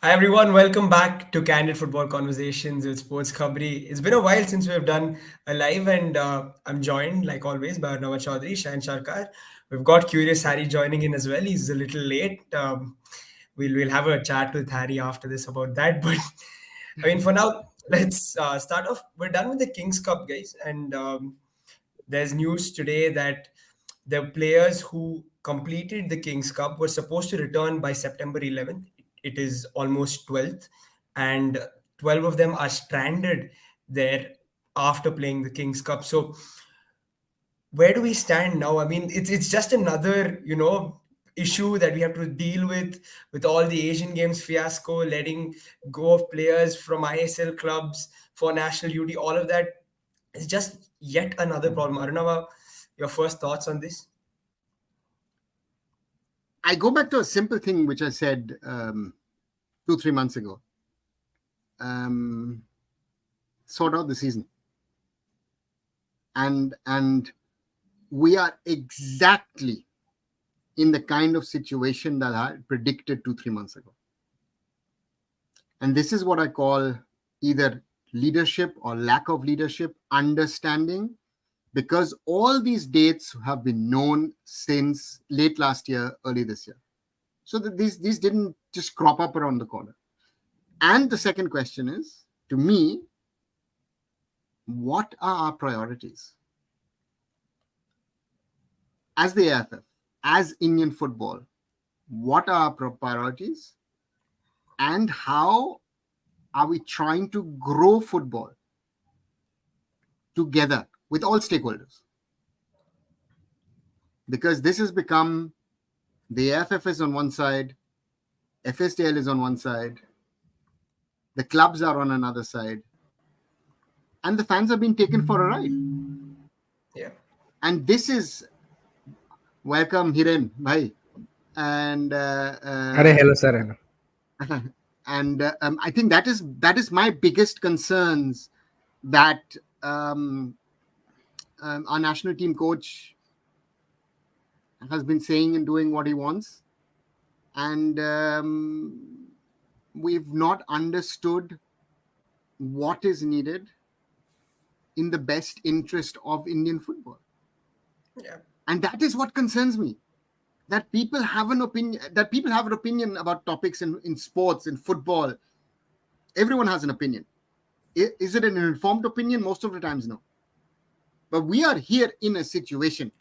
Hi everyone, welcome back to Candid Football Conversations with Sports Khabri. It's been a while since we've done a live, and I'm joined, like always, by Arnava Chaudhary, Shahin Sharkar. We've got Curious Harry joining in as well. He's a little late. We'll have a chat with Harry after this about that. But I mean, for now, let's start off. We're done with the Kings Cup, guys, and there's news today that the players who completed the Kings Cup were supposed to return by September 11th. It is almost 12th, and 12 of them are stranded there after playing the Kings Cup. So where do we stand now? I mean, it's just another issue that we have to deal with all the Asian Games fiasco, letting go of players from ISL clubs for national duty. All of that is just yet another problem. Arunava, your first thoughts on this? I go back to a simple thing which I said 2-3 months ago. Sort out the season, and we are exactly in the kind of situation that I predicted 2-3 months ago. And this is what I call either leadership or lack of leadership, understanding, because all these dates have been known since late last year, early this year. So that these didn't just crop up around the corner. And the second question is, to me, what are our priorities? As the AIFF, as Indian football, what are our priorities? And how are we trying to grow football together with all stakeholders? Because this has become, the AIFF is on one side, FSDL is on one side, the clubs are on another side, and the fans are being taken for a ride. Yeah. And this is, welcome Hiren, bhai. And Hello, sir. Hello. and I think that is my biggest concerns, that our national team coach has been saying and doing what he wants, and we've not understood what is needed in the best interest of Indian football. Yeah. And that is what concerns me, that people have an opinion about topics in sports, in football. Everyone has an opinion. Is it an informed opinion? Most of the times, no. But we are here in a situation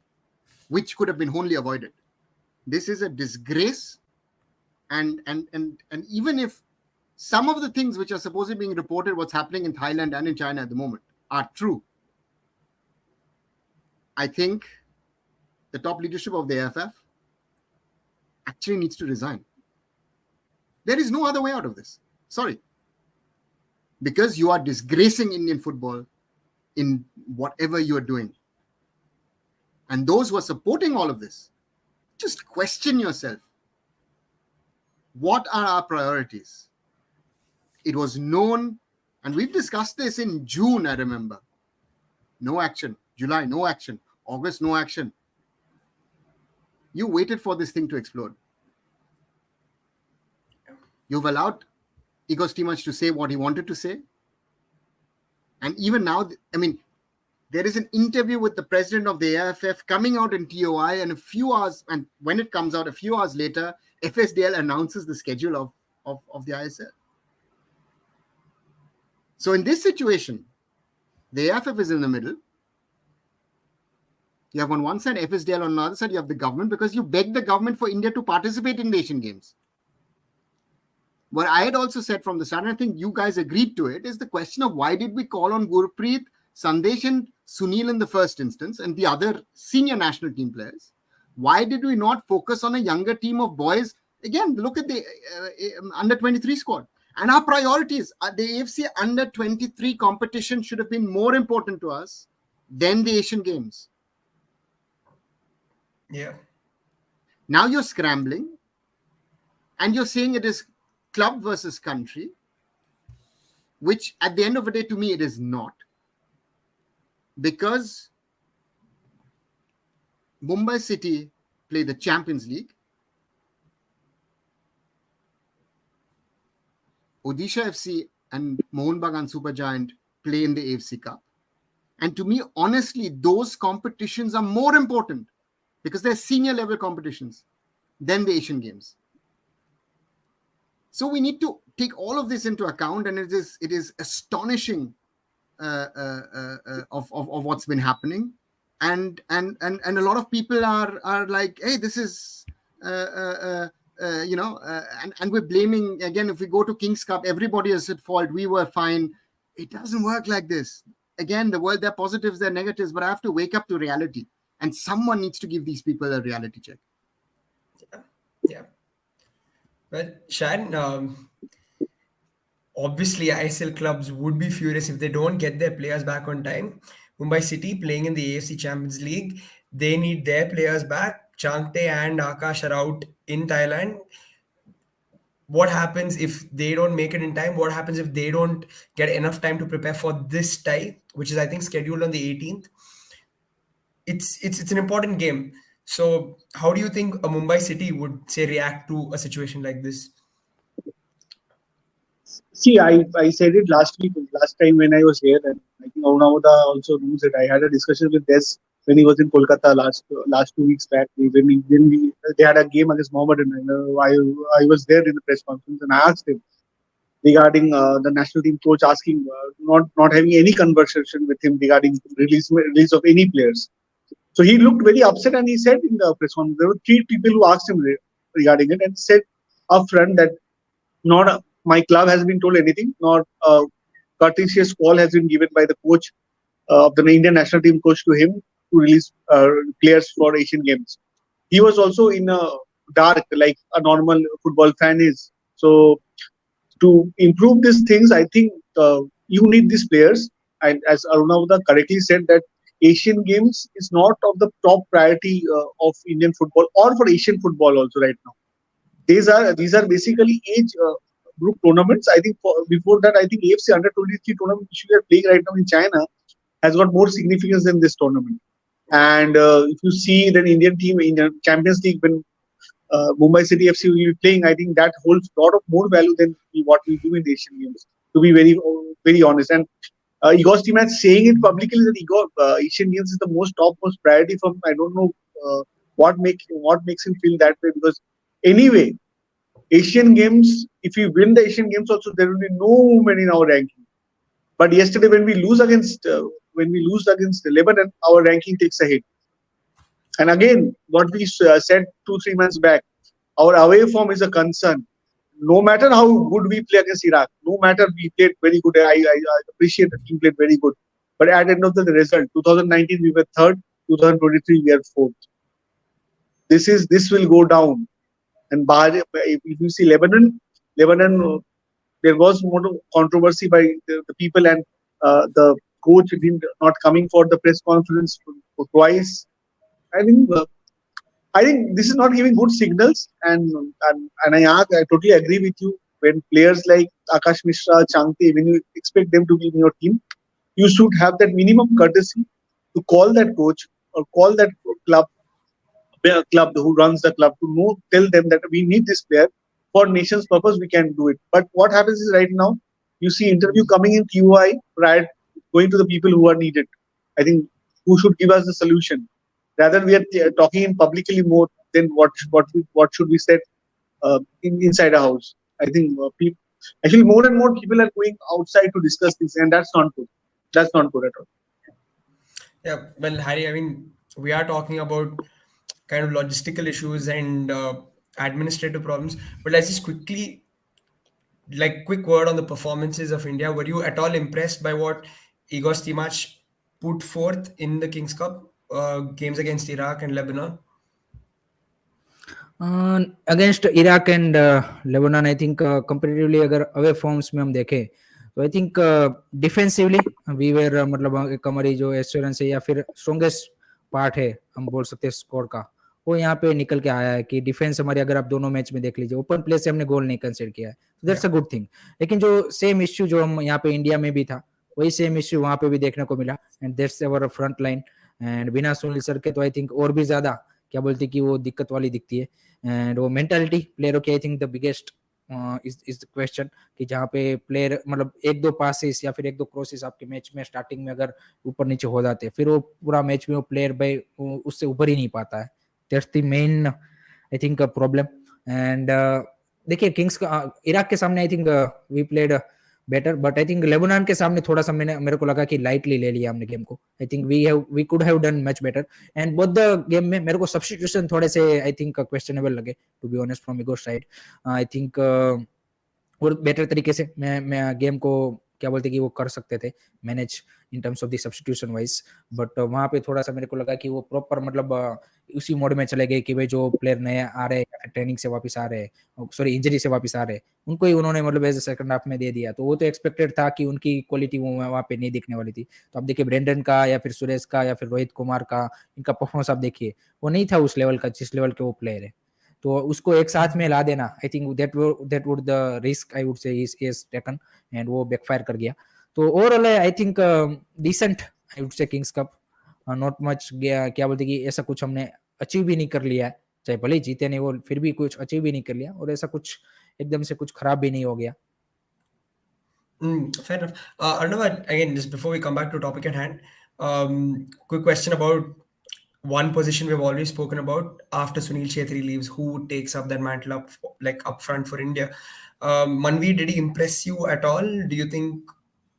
which could have been wholly avoided. This is a disgrace. And even if some of the things which are supposedly being reported, what's happening in Thailand and in China at the moment, are true, I think the top leadership of the AIFF actually needs to resign. There is no other way out of this. Sorry. Because you are disgracing Indian football in whatever you are doing. And those who are supporting all of this, just question yourself. What are our priorities? It was known, and we've discussed this in June, I remember. No action. July, no action. August, no action. You waited for this thing to explode. You've allowed Igor Štimac to say what he wanted to say. And even now, I mean, there is an interview with the president of the AIFF coming out in TOI, and a few hours, and when it comes out, a few hours later, FSDL announces the schedule of the ISL. So in this situation, the AIFF is in the middle. You have on one side FSDL, on the other side you have the government, because you begged the government for India to participate in the Asian Games. What I had also said from the start, and I think you guys agreed to it, is the question of why did we call on Gurpreet, Sandesh and Sunil in the first instance, and the other senior national team players? Why did we not focus on a younger team of boys? Again, look at the under-23 squad. And our priorities, the AFC under-23 competition should have been more important to us than the Asian Games. Yeah. Now you're scrambling, and you're saying it is club versus country, which at the end of the day, to me, it is not. Because Mumbai City play the Champions League, Odisha FC and Mohun Bagan Supergiant play in the AFC Cup. And to me, honestly, those competitions are more important because they're senior level competitions than the Asian Games. So we need to take all of this into account, and it is astonishing of what's been happening, and a lot of people are like, hey, this is and we're blaming again. If we go to King's Cup, everybody is at fault. We were fine. It doesn't work like this. Again, the world, there are positives, there are negatives, but I have to wake up to reality, and someone needs to give these people a reality check. Yeah. Well, Shan, obviously ISL clubs would be furious if they don't get their players back on time. Mumbai City playing in the AFC Champions League, they need their players back. Changte and Akash are out in Thailand. What happens if they don't make it in time? What happens if they don't get enough time to prepare for this tie, which is I think scheduled on the 18th? It's an important game. So how do you think a Mumbai City would say react to a situation like this? See, I said it last week, last time when I was here, and I think Aunavoda also knows it. I had a discussion with Des when he was in Kolkata last 2 weeks back. When they had a game against Mohammedan, and I was there in the press conference, and I asked him regarding the national team coach asking, not having any conversation with him regarding release of any players. So he looked very upset, and he said in the press conference there were 3 people who asked him regarding it, and said upfront that not my club has been told anything, not a courteous call has been given by the coach of the Indian national team coach to him to release players for Asian Games. He was also in a dark, like a normal football fan is. So to improve these things, I think you need these players. And as Arunavada correctly said, that Asian Games is not of the top priority of Indian football or for Asian football also right now. These are basically age group tournaments. I think before that, I think AFC Under 23 tournament which we are playing right now in China has got more significance than this tournament. And if you see the Indian team in the Champions League when Mumbai City FC will be playing, I think that holds a lot of more value than what we do in the Asian Games. To be very honest, and Igor Štimac saying it publicly that Asian Games is the topmost priority for him. I don't know what makes him feel that way, because anyway, Asian Games, if we win the Asian Games also, there will be no movement in our ranking. But yesterday when we lose against Lebanon, our ranking takes a hit. And again, what we said 2-3 months back, our away form is a concern. No matter how good we play against Iraq, no matter we played very good, I appreciate the team played very good. But at the end of the result, 2019 we were third, 2023 we are fourth. This will go down. And if you see Lebanon, there was more controversy by the people, and the coach not coming for the press conference for twice. I think this is not giving good signals, and I totally agree with you. When players like Akash Mishra, Changte, when you expect them to be in your team, you should have that minimum courtesy to call that coach or call that club who runs the club to tell them that we need this player for nation's purpose. We can do it. But what happens is right now you see interview coming in TUI prior going to the people who are needed. I think who should give us the solution. Rather, we are talking in publicly more than what should be said inside a house. I think actually more and more people are going outside to discuss this, and that's not good. That's not good at all. Yeah, well, Harry, I mean, we are talking about kind of logistical issues and administrative problems, but let's just quick word on the performances of India. Were you at all impressed by what Igor Štimac put forth in the Kings Cup games against Iraq and Lebanon? Against Iraq and Lebanon, I think comparatively अगर away forms में हम देखें तो I think defensively we were मतलब एक हमारी जो assurance है या फिर strongest part है हम बोल सकते हैं स्कोर का, वो यहाँ पे निकल के आया है कि डिफेंस हमारी अगर आप दोनों मैच में देख लीजिए ओपन प्ले से हमने गोल नहीं कंसीडर किया है, दैट्स अ गुड थिंग. लेकिन जो सेम इश्यू जो हम यहाँ पे इंडिया में भी था वही सेम इश्यू वहाँ पे भी देखने को मिला, and that's our front line. And बिना सुनील सर के तो आई थिंक और भी ज्यादा क्या बोलते कि वो दिक्कत वाली दिखती है. एंड वो मेंटालिटी प्लेयरों की I think the biggest is the question कि जहाँ पे प्लेयर मतलब एक दो पासेस या फिर एक दो क्रॉसेस आपके मैच में स्टार्टिंग में अगर ऊपर नीचे हो जाते हैं, फिर वो पूरा मैच में वो प्लेयर भाई उससे उभर ही नहीं पाता है. That's the main I think problem. And देखिए किंग्स का इराक के सामने I think we played better, but I think Lebanon के सामने थोड़ा सा मेरे को लगा कि लाइटली ले लिया हमने गेम को. I think we could have done much better. And both the game में मेरे को सब्स्टिट्यूशन थोड़े से आई थिंक क्वेश्चनेबल लगे to be honest from Igor side. I think और बेटर तरीके से मैं गेम को क्या बोलते कि वो कर सकते थे manage in terms of the substitution wise. But वहां पे थोड़ा सा मेरे को लगा कि वो प्रॉपर मतलब उसी मोड में चले गए कि भाई जो प्लेयर नए आ रहे हैं ट्रेनिंग से वापस आ रहे हैं, सॉरी इंजरी से वापस आ रहे हैं, उनको ही उन्होंने मतलब एज सेकंड हाफ में दे दिया. तो वो तो एक्सपेक्टेड था कि उनकी क्वालिटी वो वहाँ पे नहीं दिखने वाली थी. तो आप देखिए ब्रेंडन का या फिर सुरेश का या फिर रोहित कुमार का, इनका परफॉर्मेंस आप देखिए वो नहीं था उस लेवल का जिस लेवल के वो प्लेयर है. तो उसको एक साथ में ला देना I think that would the risk I would say is taken, and वो बैकफायर कर गया. तो overall I think decent I would say Kings Cup. Not much क्या बोलते कि ऐसा कुछ हमने अचीव भी नहीं कर लिया है, चाहे भले ही जीते नहीं वो, फिर भी कुछ अचीव भी नहीं कर लिया, और ऐसा कुछ एकदम से कुछ खराब भी नहीं हो गया. Fair enough. Arnav, again, just before we come back to topic at hand, quick question about one position we've always spoken about. After Sunil Chhetri leaves, who takes up that mantle up front for India? Manvi, did he impress you at all? Do you think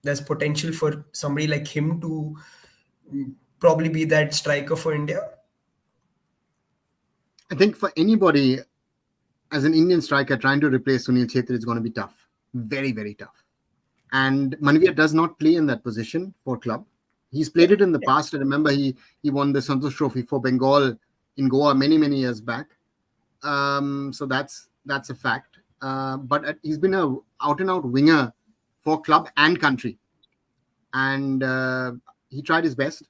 there's potential for somebody like him to probably be that striker for India? I think for anybody as an Indian striker trying to replace Sunil Chhetri is going to be tough, very, very tough. And Manvir does not play in that position for club. He's played it in the past. I remember he won the Santosh Trophy for Bengal in Goa many years back. So that's a fact. But he's been a out and out winger for club and country, and he tried his best.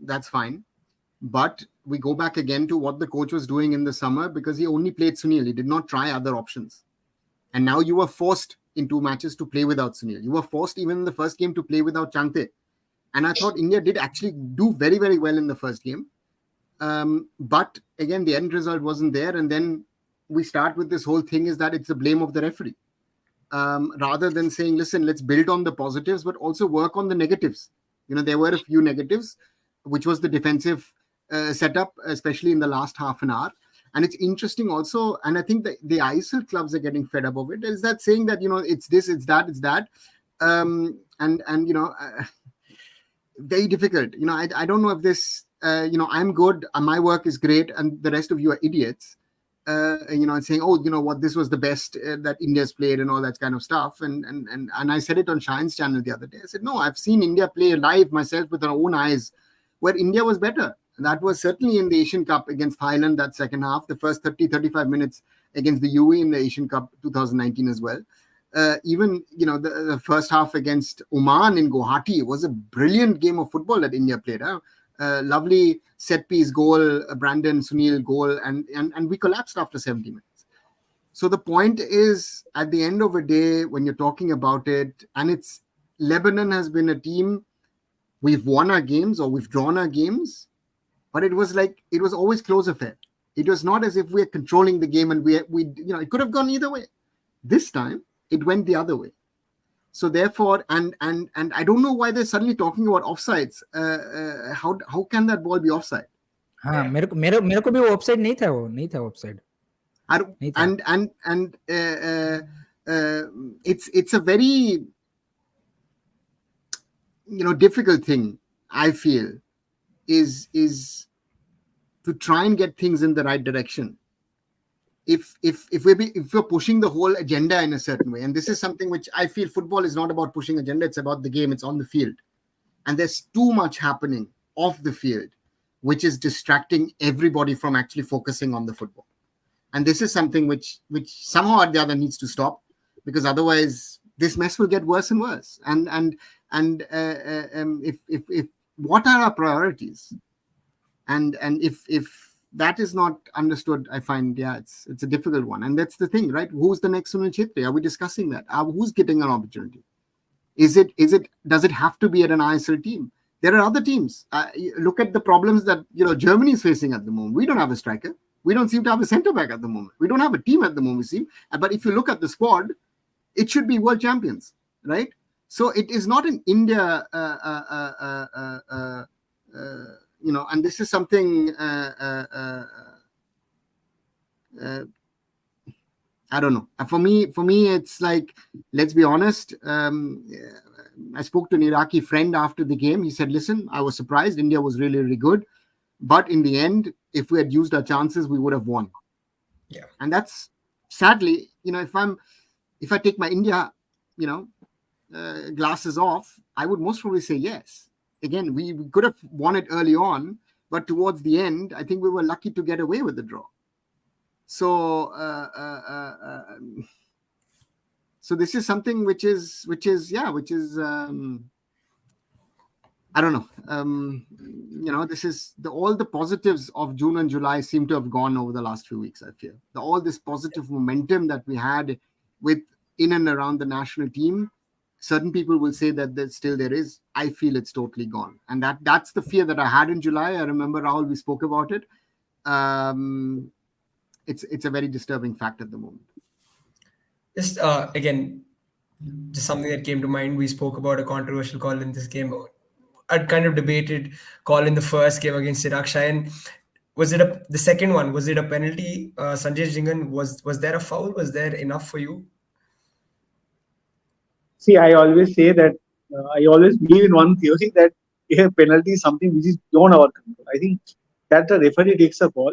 That's fine. But we go back again to what the coach was doing in the summer, because he only played Sunil. He did not try other options. And now you were forced in 2 matches to play without Sunil. You were forced even in the first game to play without Chante. And I thought India did actually do very, very well in the first game. But again, the end result wasn't there. And then we start with this whole thing is that it's the blame of the referee. Rather than saying, listen, let's build on the positives, but also work on the negatives. There were a few negatives, which was the defensive setup, especially in the last half an hour. And it's interesting also, and I think the ISL clubs are getting fed up of it, is that saying that, it's this, it's that. Very difficult. I don't know if this, I'm good, my work is great, and the rest of you are idiots. And saying, oh, what, this was the best that India's played and all that kind of stuff. And I said it on Shine's channel the other day. I said, no, I've seen India play live myself with our own eyes, where India was better. That was certainly in the Asian Cup against Thailand, that second half, the first 30-35 minutes against the UAE in the Asian Cup 2019 as well. Even, the first half against Oman in Guwahati was a brilliant game of football that India played. Lovely set piece goal, Brandon Sunil goal, and we collapsed after 70 minutes. So the point is, at the end of the day, when you're talking about it, and it's Lebanon has been a team, we've won our games or we've drawn our games, but it was always close affair. It was not as if we're controlling the game and we it could have gone either way. This time it went the other way. So therefore, and I don't know why they're suddenly talking about offsides. How can that ball be offside? हाँ, मेरे को भी वो offside नहीं था offside. And it's a very difficult thing, I feel, is to try and get things in the right direction. If we're pushing the whole agenda in a certain way, and this is something which I feel football is not about pushing agenda, it's about the game, it's on the field. And there's too much happening off the field, which is distracting everybody from actually focusing on the football. And this is something which somehow or the other needs to stop, because otherwise this mess will get worse and worse. And if what are our priorities? And if that is not understood, I find, it's a difficult one. And that's the thing, right? Who's the next Sunil Chhetri? Are we discussing that? Who's getting an opportunity? Does it have to be at an ISL team? There are other teams. Look at the problems that Germany is facing at the moment. We don't have a striker. We don't seem to have a centre back at the moment. We don't have a team at the moment, see. But if you look at the squad, it should be world champions, right? So it is not an India, and this is something. I don't know. For me, it's like, let's be honest. I spoke to an Iraqi friend after the game. He said, "Listen, I was surprised. India was really, really good, but in the end, if we had used our chances, we would have won." Yeah, and that's sadly, if I take my India, glasses off, I would most probably say yes. Again, we could have won it early on, but towards the end, I think we were lucky to get away with the draw. So, so this is something which is I don't know. This is all the positives of June and July seem to have gone over the last few weeks. I feel all this positive momentum that we had with in and around the national team. Certain people will say that there is. I feel it's totally gone, and that's the fear that I had in July. I remember, Rahul, we spoke about it. It's a very disturbing fact at the moment. just again, just something that came to mind. We spoke about a controversial call in this game. A kind of debated call in the first game against Iraq. And was it the second one? Was it a penalty? Sanjay Jingan, was there a foul? Was there enough for you? See, I always say that I always believe in one theory that a penalty is something which is beyond our control. I think that the referee takes a call.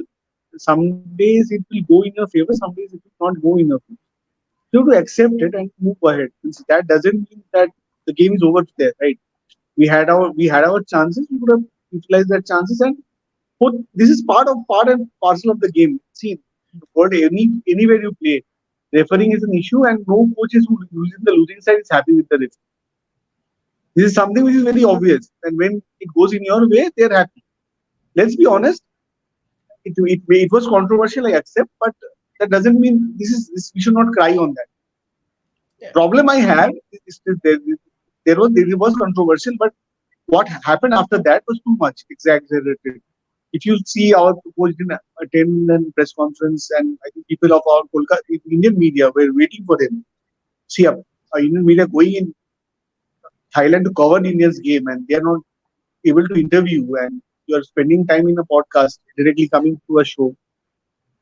Some days it will go in your favor, some days it will not go in your favor. You have to accept it and move ahead. That doesn't mean that the game is over there, right? We had our chances. We could have utilized that chances, and this is part and parcel of the game. See, anywhere you play, refereeing is an issue, and no coach is who's in the losing side is happy with the referee. This is something which is very obvious, and when it goes in your way, they're happy. Let's be honest. It was controversial, I accept, but that doesn't mean this. We should not cry on that. Yeah. Problem I had is there was controversial, but what happened after that was too much exaggerated. If you see our coach didn't attend a press conference, and I think people of our Kolkata Indian media were waiting for them. See, Indian media going in Thailand to cover the Indians game, and they are not able to interview, and you are spending time in a podcast directly coming to a show.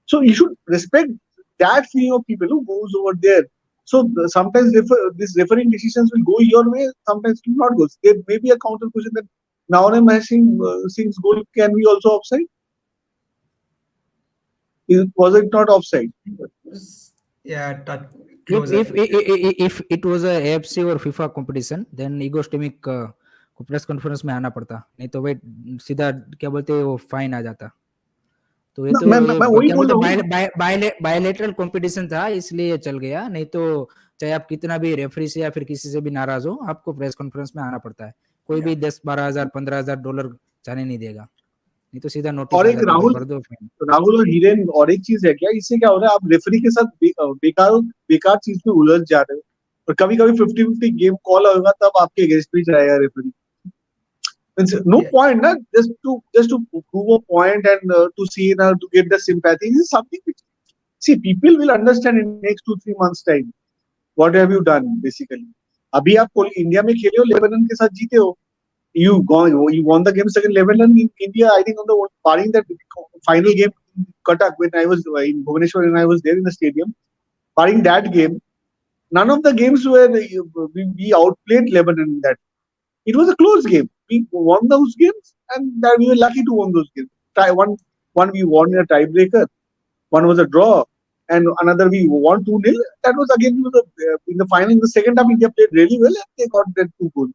So you should respect that feeling of people who goes over there. So sometimes these refereeing decisions will go your way, sometimes it will not go. There may be a counter question that now I'm asking Singh's goal can be also offside. Was it not offside? Yeah, if it was a AFC or FIFA competition, then Igor Štimac को press conference में आना पड़ता, नहीं तो भाई सीधा क्या बोलते हैं वो फाइन आ जाता. तो ये तो क्या बोलते बायलैटरल कंपटीशन था इसलिए ये चल गया, नहीं तो चाहे आप कितना भी रेफरी से या फिर किसी से भी नाराज हो, आपको प्रेस कॉन्फ्रेंस में आना पड़ता है. कोई भी 10-12,000 $15,000 जाने नहीं देगा, नहीं तो सीधा नोटिस और एक राहुल और हिरेन और एक चीज है क्या, इससे क्या हो रहा है, आप रेफरी के साथ बेकार चीज में उलझ जा रहे हो, और कभी 50-50 गेम कॉल होगा तब आपके अगेंस्ट भी जाएगा referee. No point, na? Just to prove a point and to see to get the sympathy. This is something which, see, people will understand in next 2-3 months time. What have you done basically? अभी आप India में खेले हो, Lebanon के साथ जीते हो. You won the games against Lebanon in India. I think on the barring that final game in Cuttack when I was in Bhubaneswar and I was there in the stadium. Barring that game, none of the games where we outplayed Lebanon in that. It was a close game. We won those games, and we were lucky to win those games. One we won in a tiebreaker. One was a draw, and another we won 2-0. That was again in the final. In the second half, India played really well, and they got that 2 goals.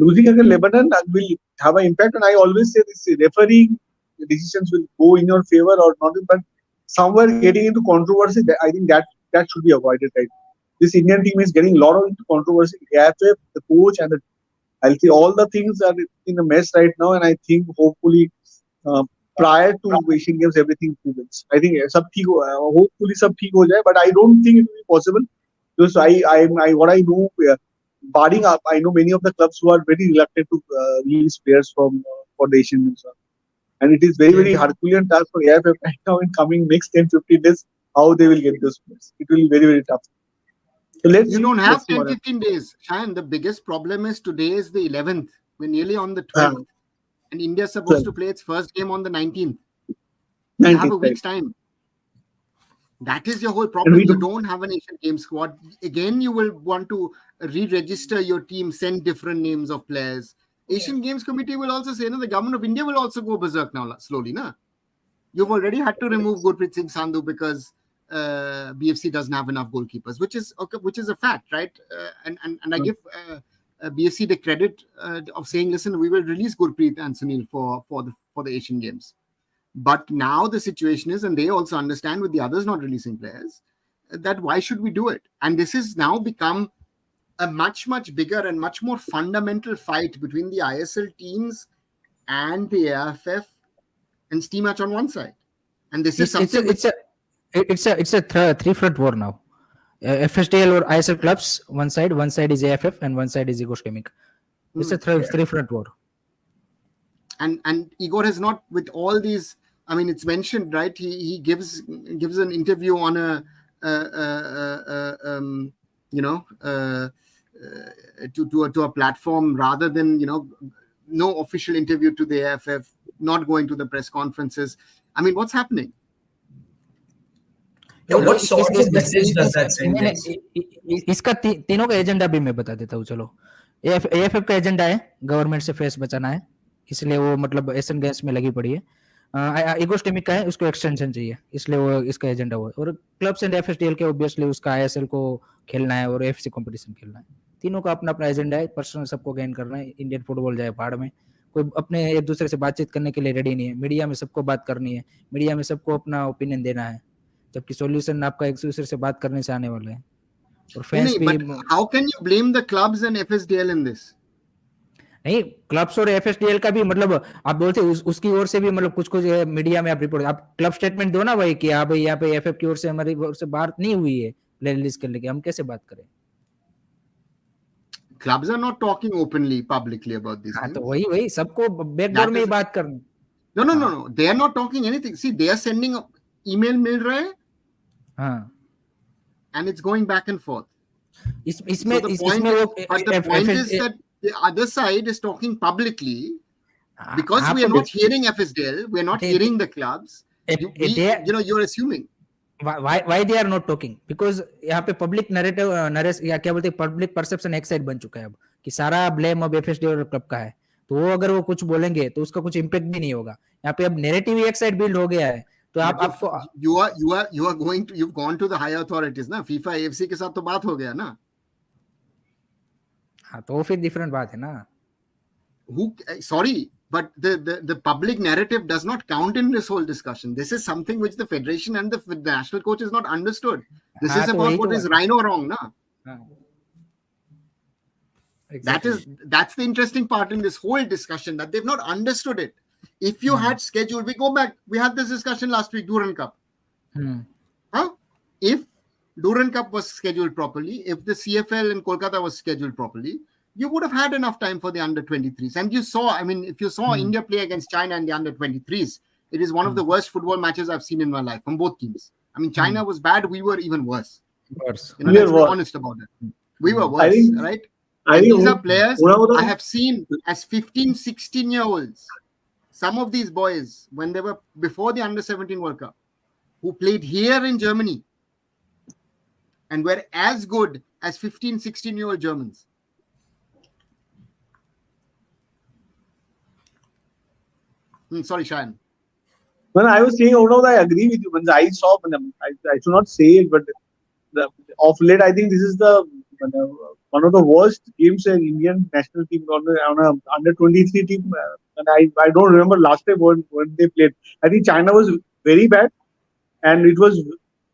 Losing against Lebanon will have an impact, and I always say this: refereeing decisions will go in your favor or not, but somewhere getting into controversy, I think that should be avoided. Right? This Indian team is getting a lot of into controversy. AIFF, the coach, and I'll say all the things are in a mess right now, and I think hopefully prior to Asian Games everything prevails. I think hopefully सब ठीक हो जाए, but I don't think it will be possible because what I know, barring I know many of the clubs who are very reluctant to release players for the Asian Games. And it is very Herculean task for AIFF right now in coming next 10-15 days, how they will get those players. It will be very tough. So let's You see. don't have Let's see 10-15 days. Shayan, the biggest problem is today is the 11th. We're nearly on the happens. 12th. And India is supposed to play its first game on the 19th. You 19th, have a right. week's time. That is your whole And problem. we You do. don't have an Asian Games squad. Again, you will want to re-register your team, send different names of players. Asian Games Committee will also say, no, the government of India will also go berserk now slowly. No? You've already had to remove Gurpreet Singh Sandhu because BFC doesn't have enough goalkeepers, which is a fact, right? And I give BFC the credit of saying, listen, we will release Gurpreet and Sunil for the Asian Games. But now the situation is, and they also understand with the others not releasing players, that why should we do it? And this has now become a much, much bigger and much more fundamental fight between the ISL teams and the AIFF and Štimac on one side. And this is something it's a three-front war now. FSDL or ISL clubs, one side is AIFF, and one side is Igor Štimac. It's a three-front war. And Igor has not, with all these, I mean, it's mentioned, right? He gives an interview on to a platform rather than, no official interview to the AIFF, not going to the press conferences. I mean, what's happening? What sort of message does that send? इसका तीनों का agenda भी मैं बता देता हूँ. चलो, AIFF का एजेंडा है गवर्नमेंट से फेस बचाना है, इसलिए वो मतलब एशियन गेम्स में लगी पड़ी है. इगो स्टिमिक का है, उसको एक्सटेंशन चाहिए, इसलिए वो इसका एजेंडा हुआ. और क्लब्स एंड FSDL के ऑब्वियसली उसका ISL को खेलना है और AFC कंपटीशन खेलना है. तीनों का अपना अपना एजेंडा है, पर्सनल सबको गेन करना है. इंडियन फुटबॉल जाए भाड़ में, कोई अपने एक दूसरे से बातचीत करने के लिए रेडी नहीं है. मीडिया में सबको बात करनी है, मीडिया में सबको अपना ओपिनियन देना है, जबकि सॉल्यूशन आपका एक दूसरे से बात करने से आने वाला है. और फैंस भी. But how can you blame the clubs and FSDL in this? नहीं, क्लब्स और FSDL का भी मतलब आप बोलते उसकी ओर से भी मतलब कुछ मीडिया में आप रिपोर्ट, आप क्लब स्टेटमेंट दो ना भाई कि हाँ भाई यहाँ पे AIFF की ओर से हमारी ओर से बात नहीं हुई है प्ले रिलीज करने की, हम कैसे बात करें? Clubs are not talking openly, publicly about this. हाँ, तो वही सबको बैकडोर में ही बात करनी. No. They are not talking anything. See, they are sending email मिल रहा है. हाँ. And it's going back and forth. The point is that the other side is talking publicly because we are not hearing FSDL, we are not hearing the clubs. You're assuming. Why they are not talking? Because यहाँ पे public narrative या क्या बोलते हैं, public perception एक side बन चुका है अब कि सारा ब्लेम अब FSDL क्लब का है. तो वो अगर वो कुछ बोलेंगे तो उसका कुछ इम्पैक्ट भी नहीं होगा. यहाँ पे अब नैरेटिव ही एक साइड बिल्ड हो गया है. तो आपको you've gone to the higher authorities ना, FIFA AFC के साथ तो बात हो गया ना. हाँ, तो फिर डिफरेंट बात है ना. Sorry, but the public narrative does not count in this whole discussion. This is something which the federation and the national coach is not understood. This is about what is right or wrong, na. Exactly. That's the interesting part in this whole discussion, that they've not understood it. If you had scheduled, we had this discussion last week, Duran Cup. If Duran Cup was scheduled properly, if the CFL in Kolkata was scheduled properly, you would have had enough time for the under-23s. And you saw, I mean, if you saw India play against China and the under-23s, it is one of the worst football matches I've seen in my life from both teams. I mean, China was bad. We were even worse. Let's be honest about it. We were worse, right? And these are players I have seen as 15, 16-year-olds. Some of these boys, when they were before the under-17 World Cup, who played here in Germany and were as good as 15, 16-year-old Germans. Sorry, Shayan. When I was saying, I agree with you. When I saw, I should not say it, but of late, I think this is one of the worst games in Indian national team on an under-23 team. And I don't remember last time when they played. I think China was very bad, and it was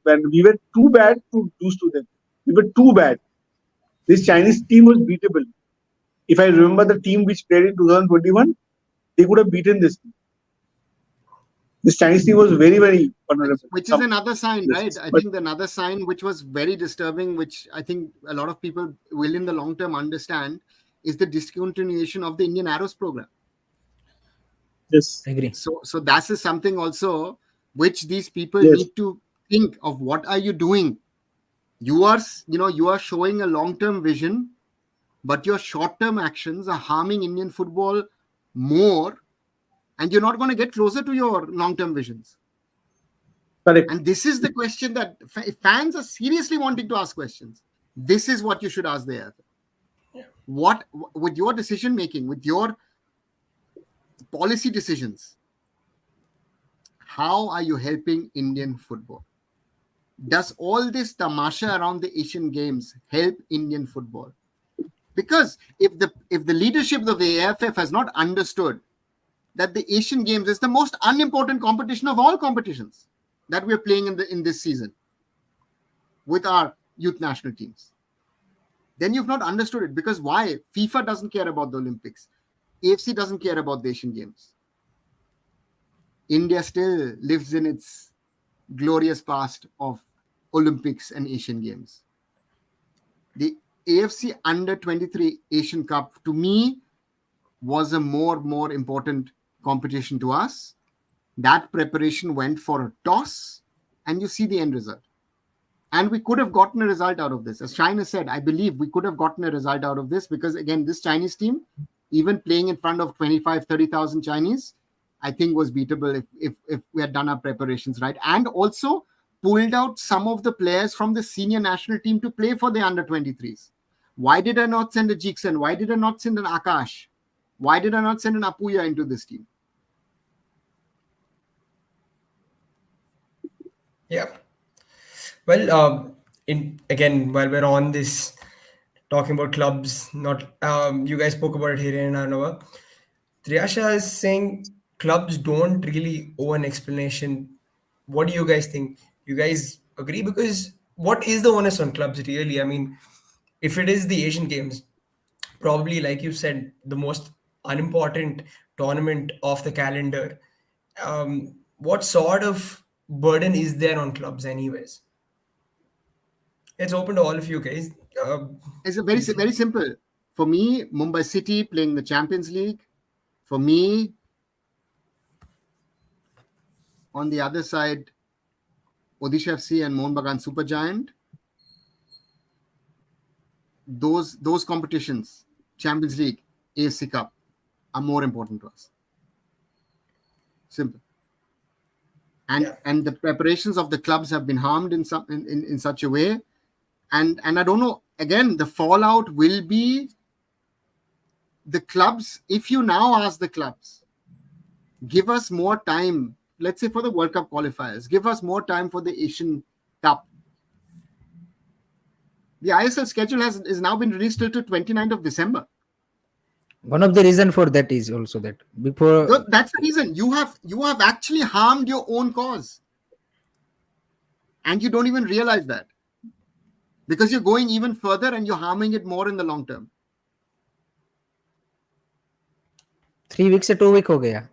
when we were too bad to lose to them. We were too bad. This Chinese team was beatable. If I remember the team which played in 2021, they could have beaten this team. This Chinese team was very, very vulnerable. Which is another sign, right? I think another sign which was very disturbing, which I think a lot of people will in the long term understand, is the discontinuation of the Indian Arrows program. Yes. Agree. So that is something also which these people Yes. need to think of. What are you doing? You are showing a long-term vision, but your short-term actions are harming Indian football more, and you're not going to get closer to your long-term visions. Correct. And this is the question that fans are seriously wanting to ask questions. This is what you should ask the AIFF. What, with your decision making, with your policy decisions, how are you helping Indian football? Does all this tamasha around the Asian Games help Indian football? Because if the leadership of the AIFF has not understood that the Asian Games is the most unimportant competition of all competitions that we're playing in this season with our youth national teams, then you've not understood it. Because why? FIFA doesn't care about the Olympics. AFC doesn't care about the Asian Games. India still lives in its glorious past of Olympics and Asian Games. The AFC Under 23 Asian Cup, to me, was a more important competition to us. That preparation went for a toss, and you see the end result. And we could have gotten a result out of this. As China said, I believe we could have gotten a result out of this because, again, this Chinese team, even playing in front of 25, 30,000 Chinese, I think was beatable if we had done our preparations right. And also pulled out some of the players from the senior national team to play for the under 23s. Why did I not send a Jiksen? Why did I not send an Akash? Why did I not send an Apuya into this team? Yeah. Well, again, while we're on this, talking about clubs, not you guys spoke about it here in Arnava. Triyasha is saying clubs don't really owe an explanation. What do you guys think? You guys agree? Because what is the onus on clubs really? I mean, if it is the Asian Games, probably like you said, the most unimportant tournament of the calendar. What sort of burden is there on clubs, anyways? It's open to all of you guys. It's a Feel free. very simple. For me, Mumbai City playing the Champions League. For me, on the other side, Odisha FC and Mohun Bagan Supergiant. Those competitions, Champions League, AFC Cup, are more important to us. Simple. And the preparations of the clubs have been harmed in such a way. And I don't know, again, the fallout will be the clubs. If you now ask the clubs, give us more time, let's say for the World Cup qualifiers, give us more time for the Asian Cup. The ISL schedule is now been released till to 29th of December. One of the reason for that is also that before That's the reason you have actually harmed your own cause, and you don't even realize that, because you're going even further and you're harming it more in the long term. 3 week से 2 week हो गया.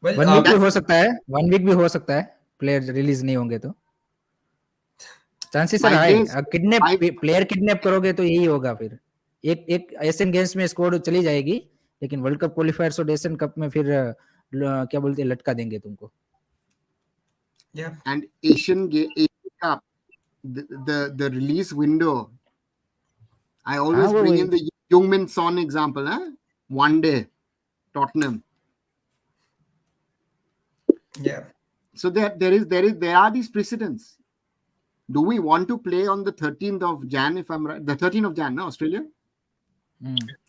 Well, 1 week भी हो सकता है, 1 week भी हो सकता है, प्लेयर रिलीज नहीं होंगे तो chances are high. Player kidnap करोगे तो यही होगा. फिर एक एशियन गेम्स में स्क्वाड चली जाएगी, लेकिन वर्ल्ड कप क्वालिफायर्स और एशियन कप में फिर क्या बोलते हैं, लटका देंगे तुमको. And Asian Cup, the release window, I always bring in the Heung-min Son example. One day, Tottenham. Yeah. So there are these precedents. Do we want to play on the 13th of Jan, if I'm right? The 13th of Jan, no, Australia?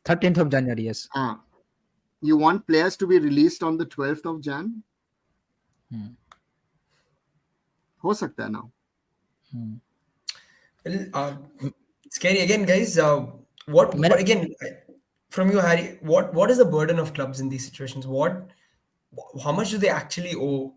13th of January, yes. You want players to be released on the 12th of Jan? हो सकता है now. Well, scary again, guys. What again from you, Harry? What is the burden of clubs in these situations? How much do they actually owe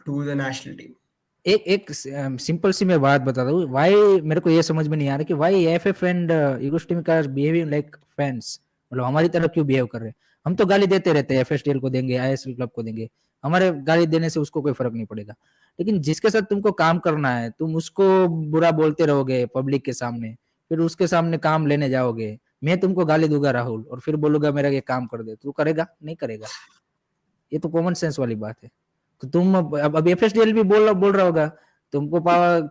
to the national team? एक simple सी मैं बात बता दूं. Y मेरे को ये समझ में नहीं आ रहा कि why AFF and Igor team का बिहेविंग लाइक फैंस. मतलब हमारी तरह क्यों बिहेव कर रहे हैं. हम तो गाली देते रहते हैं, एफएसटीएल को देंगे, आईएसएल क्लब को देंगे, हमारे गाली देने से उसको कोई फर्क नहीं पड़ेगा. लेकिन जिसके साथ तुमको काम करना है, तुम उसको बुरा बोलते रहोगे पब्लिक के सामने, फिर उसके सामने काम लेने जाओगे, मैं तुमको गाली दूंगा राहुल और फिर बोलूंगा मेरा ये काम कर दे, तू करेगा? नहीं करेगा। ये तो कॉमन सेंस वाली बात है। तो तुम अब एफएसडीएल भी बोल रहा होगा तुमको,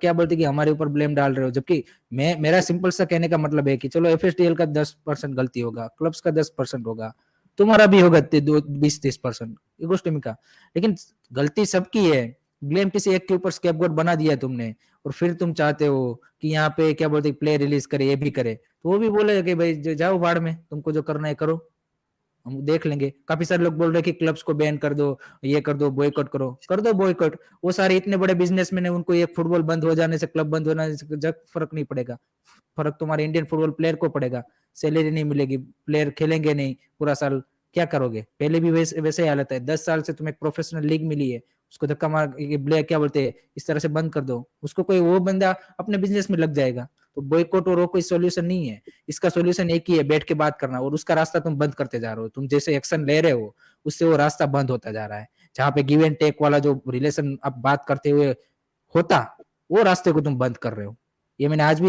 क्या बोलते कि हमारे ऊपर ब्लेम डाल रहे हो, जबकि मेरा सिंपल सा कहने का मतलब है कि चलो एफएसडीएल का 10% गलती होगा, क्लब्स का 10% होगा, तुम्हारा भी होगा 20-30%, का, लेकिन गलती सबकी है। ब्लेम किसी एक के ऊपर स्कैपगोट बना दिया तुमने, और फिर तुम चाहते हो कि यहाँ पे क्या बोलते प्ले रिलीज करे, ये भी करे, तो वो भी बोले कि भाई जाओ बाढ़ में, तुमको जो करना है करो, हम देख लेंगे। काफी सारे लोग बोल रहे हैं कि क्लब्स को बैन कर दो, ये कर दो, बॉयकॉट करो, कर दो बॉयकॉट। वो सारे इतने बड़े बिजनेसमैन है, उनको एक फुटबॉल बंद हो जाने से, क्लब बंद हो जाने से जग फर्क नहीं पड़ेगा। फर्क तुम्हारे इंडियन फुटबॉल प्लेयर को पड़ेगा, सैलरी नहीं मिलेगी, प्लेयर खेलेंगे नहीं पूरा साल, क्या करोगे? पहले भी वैसे ही हालत है, 10 साल से तुम्हें प्रोफेशनल लीग मिली है, उसको धक्का मार क्या बोलते हैं इस तरह से बंद कर दो, उसको कोई वो बंदा अपने बिजनेस में लग जाएगा। तो बॉयकॉट और वो कोई सॉल्यूशन नहीं है, इसका सॉल्यूशन एक ही है, बैठ के बात करना, और उसका रास्ता तुम बंद करते जा रहे हो। तुम जैसे एक्शन ले रहे हो उससे वो रास्ता बंद होता जा रहा है, जहाँ पे गिव एंड टेक वाला जो रिलेशन आप बात करते हुए होता, वो रास्ते को तुम बंद कर रहे हो। ये मैंने आज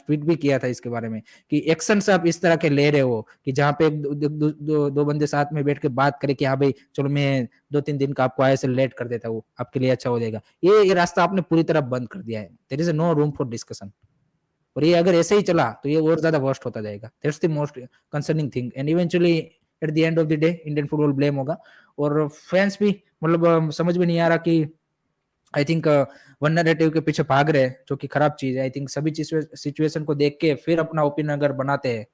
ट्वीट भी किया था इसके बारे में, कि एक्शन आप इस तरह के ले रहे हो कि जहाँ पे दो बंदे साथ में बैठ के बात करें कि हाँ भाई चलो मैं 2-3 दिन का आपको ISL लेट कर देता हूँ, आपके लिए अच्छा हो जाएगा, ये रास्ता आपने पूरी तरह बंद कर दिया है। There is no room for discussion. और ये अगर ऐसे ही चला तो ये और ज्यादा वर्स्ट होता जाएगा। That's the most concerning thing, and eventually at the end of the day Indian football blame होगा, और फैंस भी मतलब समझ में नहीं आ रहा कि आई थिंक वन नैरेटिव के पीछे भाग रहे हैं, जो कि खराब चीज है। आई थिंक सभी सिचुएशन को देख के फिर अपना ओपिनियन अगर बनाते हैं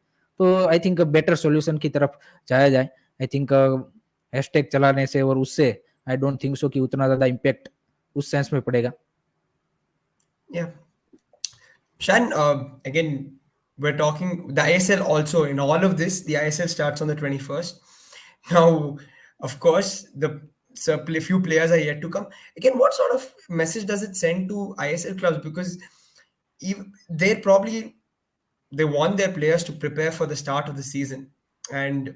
तो आई थिंक बेटर सॉल्यूशन की तरफ जाया जाए। आई थिंक हैशटैग चलाने से और उससे आई डोंट थिंक सो कि उतना ज्यादा इम्पैक्ट उस सेंस में पड़ेगा। Yeah. Shan, again, we're talking the ISL also. In all of this, the ISL starts on the 21st. Now, of course, a few players are yet to come. Again, what sort of message does it send to ISL clubs? Because they probably they want their players to prepare for the start of the season, and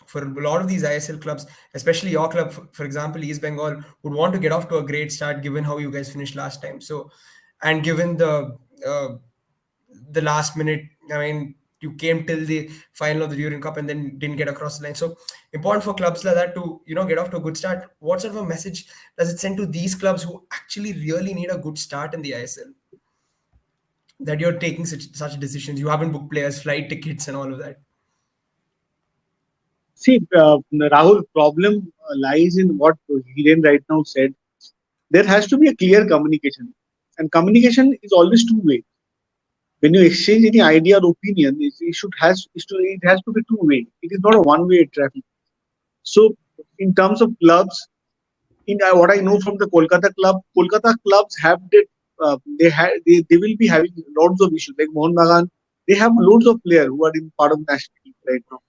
for a lot of these ISL clubs, especially your club, for example, East Bengal, would want to get off to a great start given how you guys finished last time. So, and given the last minute, I mean, you came till the final of the Duran Cup and then didn't get across the line. So important for clubs like that to get off to a good start. What sort of a message does it send to these clubs who actually really need a good start in the ISL? That you're taking such decisions, you haven't booked players, flight tickets, and all of that. See, Rahul, problem lies in what Hiren right now said. There has to be a clear communication, and communication is always two-way. When you exchange any idea or opinion, it has to be two-way. It is not a one-way traffic. So, in terms of clubs, in what I know from the Kolkata clubs have that they will be having lots of issues. Like Mohun Bagan, they have loads of players who are in part of the national team right now.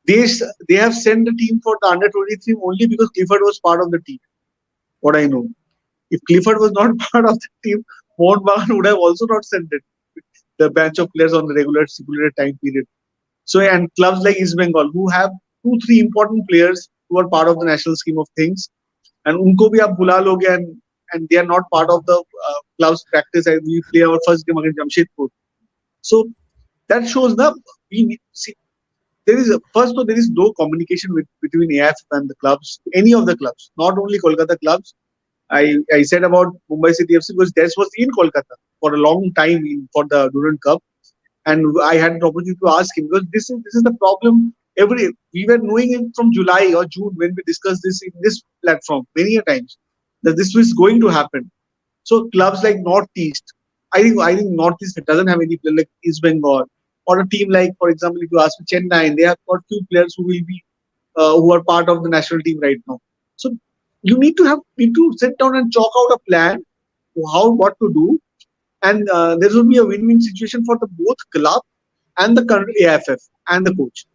They have sent the team for the under 23 only because Clifford was part of the team. What I know, if Clifford was not part of the team, Mohun Bagan would have also not sent the batch of players on the regular stipulated time period. So, and clubs like East Bengal who have 2-3 important players who are part of the national scheme of things, and unko bhi aap bula loge, and they are not part of the club's practice as we play our first game against Jamshedpur. So that shows that we need to see. There is no communication between AIFF and the clubs, any of the clubs, not only Kolkata clubs. I said about Mumbai City FC because Des was in Kolkata for a long time for the Durand Cup, and I had an opportunity to ask him because this is the problem. We were knowing it from July or June when we discussed this in this platform many a times that this was going to happen. So clubs like Northeast, I think Northeast doesn't have any player like East Bengal, or a team like, for example, if you ask Chennai, they have got few players who will be who are part of the national team right now. So you need to sit down and chalk out a plan what to do, and there will be a win-win situation for the both club and the AIFF and the coach.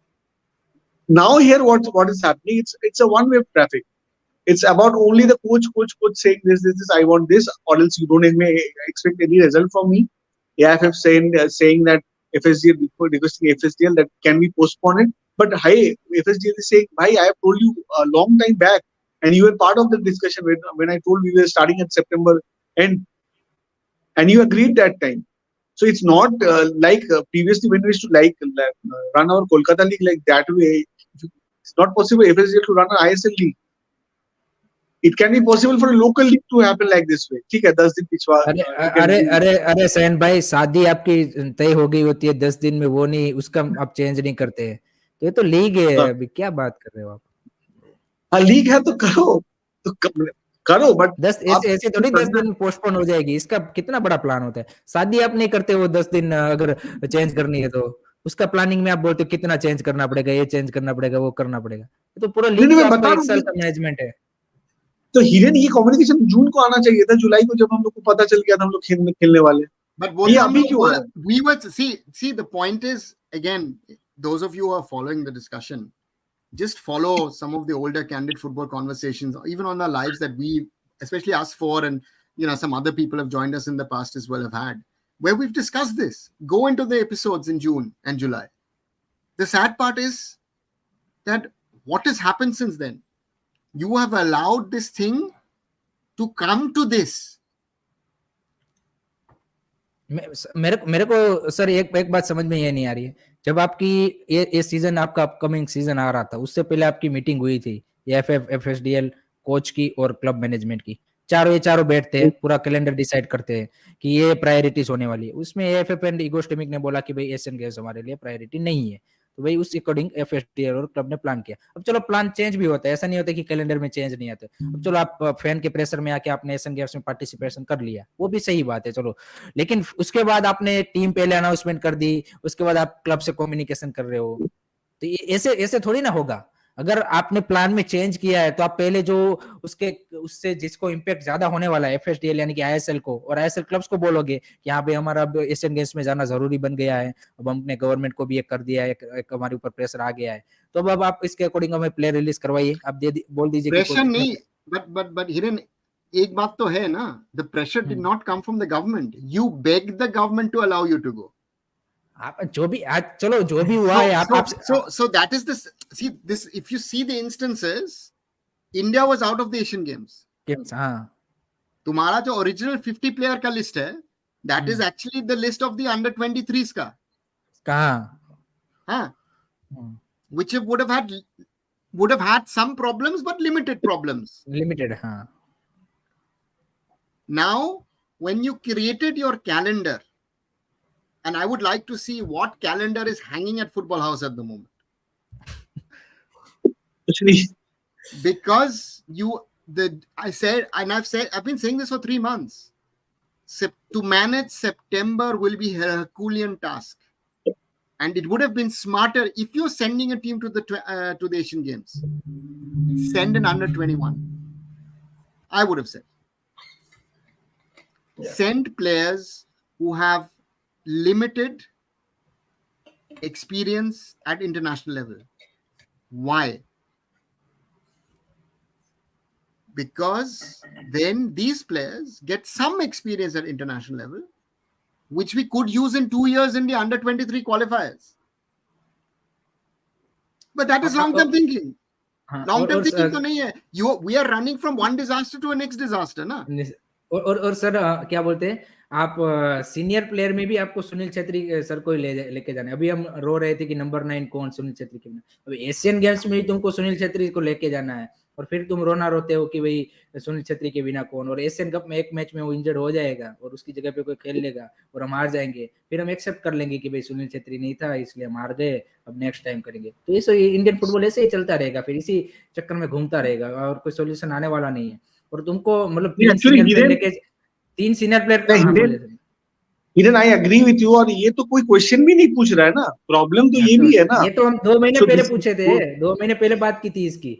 Now here what is happening? It's a one-way traffic. It's about only the coach saying this, I want this, or else you don't expect any result from me. AIFF saying that FSDL requesting FSDL that can we postpone it. But hey, FSDL is saying, I have told you a long time back, and you were part of the discussion when I told we were starting at September end, and you agreed that time. So it's not like previously when we used to run our Kolkata league like that way. It's not possible FSDL to run an ISL league. It can be possible for a local league to happen like this way. ठीक है 10 दिन पिछवा. अरे San भाई, शादी आपकी तय हो गई होती है 10 दिन में, वो नहीं, उसका आप चेंज नहीं करते हैं. तो ये तो लीग है, अभी क्या बात कर रहे हो आप? हाँ लीग है तो करो बट 10 ऐसे थोड़ी 10 दिन पोस्टपोन हो जाएगी. इसका कितना बड़ा प्लान होता है. शादी आप नहीं करते वो 10 दिन अगर चेंज करनी है तो उसका प्लानिंग में आप बोलते हो कितना चेंज करना पड़ेगा, ये चेंज करना पड़ेगा, वो करना पड़ेगा. ये तो पूरा लीग का आपका 1 साल का मैनेजमेंट है. तो हिरेन ये कम्युनिकेशन जून को आना चाहिए था, जुलाई को जब हम लोग को पता चल गया था हम लोग खेलने वाले. But what we were see the point is, again, those of you who are following the discussion, just follow some of the older candid football conversations, even on our lives that we, especially us four, and some other people have joined us in the past as well, have had, where we've discussed this. Go into the episodes in June and July. The sad part is that what has happened since then? You have allowed this thing to come to this. मेरे को sir एक बात समझ में ये नहीं आ रही है. जब आपकी ये सीजन, आपका अपकमिंग सीजन आ रहा था, उससे पहले आपकी मीटिंग हुई थी AIFF, FSDL, कोच की और क्लब मैनेजमेंट की. चारों बैठते हैं, पूरा कैलेंडर डिसाइड करते हैं कि ये प्रायोरिटीज होने वाली है. उसमें AIFF एंड इगो स्टिमिक ने बोला कि भाई एशियन गेम्स हमारे लिए प्रायोरिटी नहीं है. तो भाई उस अकॉर्डिंग FSDL और क्लब ने प्लान किया. अब चलो प्लान चेंज भी होता है, ऐसा नहीं होता कि कैलेंडर में चेंज नहीं आते. अब चलो आप फैन के प्रेशर में आके आपने एशियन गेम्स में पार्टिसिपेशन कर लिया, वो भी सही बात है, चलो. लेकिन उसके बाद आपने टीम पहले अनाउंसमेंट कर दी, उसके बाद आप क्लब से कम्युनिकेशन कर रहे हो. तो ऐसे थोड़ी ना होगा. अगर आपने प्लान में चेंज किया है तो आप पहले जो उससे जिसको इम्पैक्ट ज्यादा होने वाला है, FSDL यानी कि ISL को और ISL क्लब्स को बोलोगे कि यहाँ पे हमारा अब एशियन गेम्स में जाना जरूरी बन गया है, अब हमने गवर्नमेंट को भी एक कर दिया है, एक हमारे ऊपर प्रेशर आ गया है, तो अब आप इसके अकॉर्डिंग हमें प्लेयर रिलीज करवाइए. आप बोल दीजिए प्रेशर नहीं, बट हिरेन, एक बात तो है ना, the pressure did not come from the government. You beg the government to allow you to go. आप जो भी चलो जो भी हुआ है आप so that is this if you see the instances, India was out of the Asian Games. हाँ, तुम्हारा जो ओरिजिनल 50 प्लेयर का लिस्ट है, that is actually the list of the under 23s का. हाँ, which would have had some problems but limited problems. हाँ. Now when you created your calendar, and I would like to see what calendar is hanging at Football House at the moment. Because I've been saying this for 3 months. To manage September will be a Herculean task. And it would have been smarter if you're sending a team to the Asian Games. Send an under 21. I would have said. Yeah. Send players who have limited experience at international level. Why? Because then these players get some experience at international level, which we could use in 2 years in the under 23 qualifiers. But that is long-term thinking. Long-term thinking तो नहीं है. We are running from one disaster to a next disaster, ना? और sir क्या बोलते हैं आप, senior player में भी आपको सुनील छेत्री सर को लेके जाना है. अभी हम रो रहे थे कि नंबर 9 कौन, सुनील छेत्री के बिना. अभी एशियन गेम्स में भी तुमको सुनील छेत्री को लेके जाना है और फिर तुम रोते हो कि भाई सुनील छेत्री के बिना कौन. और एशियन कप में एक मैच में वो इंजर्ड हो जाएगा और उसकी जगह पे कोई खेल लेगा और हम हार जाएंगे, फिर हम एक्सेप्ट कर लेंगे कि भाई सुनील छेत्री नहीं था इसलिए हम हार गए, अब नेक्स्ट टाइम करेंगे. तो ये इंडियन फुटबॉल ऐसे ही चलता रहेगा, फिर इसी चक्कर में घूमता रहेगा और कोई सोल्यूशन आने वाला नहीं है. और तुमको मतलब 3 senior player Hiren, I agree with you. और ये तो कोई क्वेश्चन भी नहीं पूछ रहा है ना. प्रॉब्लम तो ये भी है ना. ये तो हम 2 महीने पहले पूछे थे, 2 महीने पहले बात की थी इसकी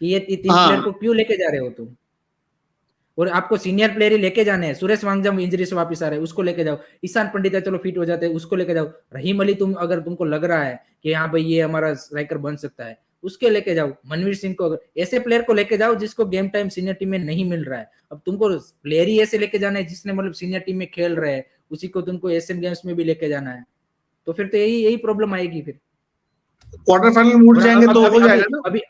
कि ये 3 प्लेयर को क्यों लेके जा रहे हो तुम. और आपको सीनियर प्लेयर ही लेके जाने हैं. सुरेश वांगजम इंजरी से वापस आ रहे हैं, उसको लेके जाओ. ईशान पंडित है, चलो फिट हो जाते हैं, उसको लेके जाओ. रहीम अली, अगर तुमको लग रहा है कि हाँ भाई ये हमारा स्ट्राइकर बन सकता है, उसके लेके जाओ. मनवीर सिंह को, अगर ऐसे प्लेयर को लेके जाओ जिसको गेम टाइम सीनियर टीम में नहीं मिल रहा है. अब तुमको प्लेयर ही ऐसे लेके जाना है जिसने मतलब सीनियर टीम में खेल रहे हैं, उसी को तुमको एशियन गेम्स में भी लेके जाना है, तो फिर तो यही प्रॉब्लम आएगी. फिर क्वार्टर फाइनल में उठ जाएंगे तो हो जाएगा ना. अभी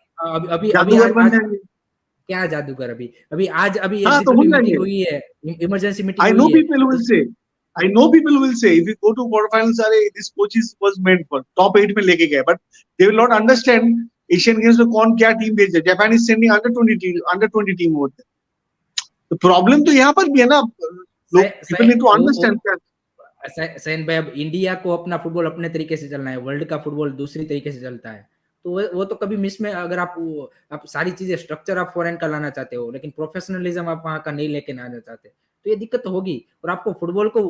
क्या जादूगर, अभी आज मीटिंग हुई है, emergency meeting. I know people will say I know people will say if you go to quarterfinals, this coach was meant for top 8 में लेके गए, but they will not understand Asian Games में कौन क्या team भेज रहा है. Japan is sending under 20 team over there. The problem तो यहाँ पर भी है ना. People need to understand that. सैन भाई, अब इंडिया को अपना फुटबॉल अपने तरीके से चलना है, वर्ल्ड का फुटबॉल दूसरी तरीके से चलता है, तो वो तो कभी मिस में, अगर आप सारी चीजें स्ट्रक्चर आप फॉरेन का लाना चाहते हो लेकिन प्रोफेशनलिज्म आप वहां का नहीं लेके आना चाहते, तो ये दिक्कत होगी. और आपको फुटबॉल को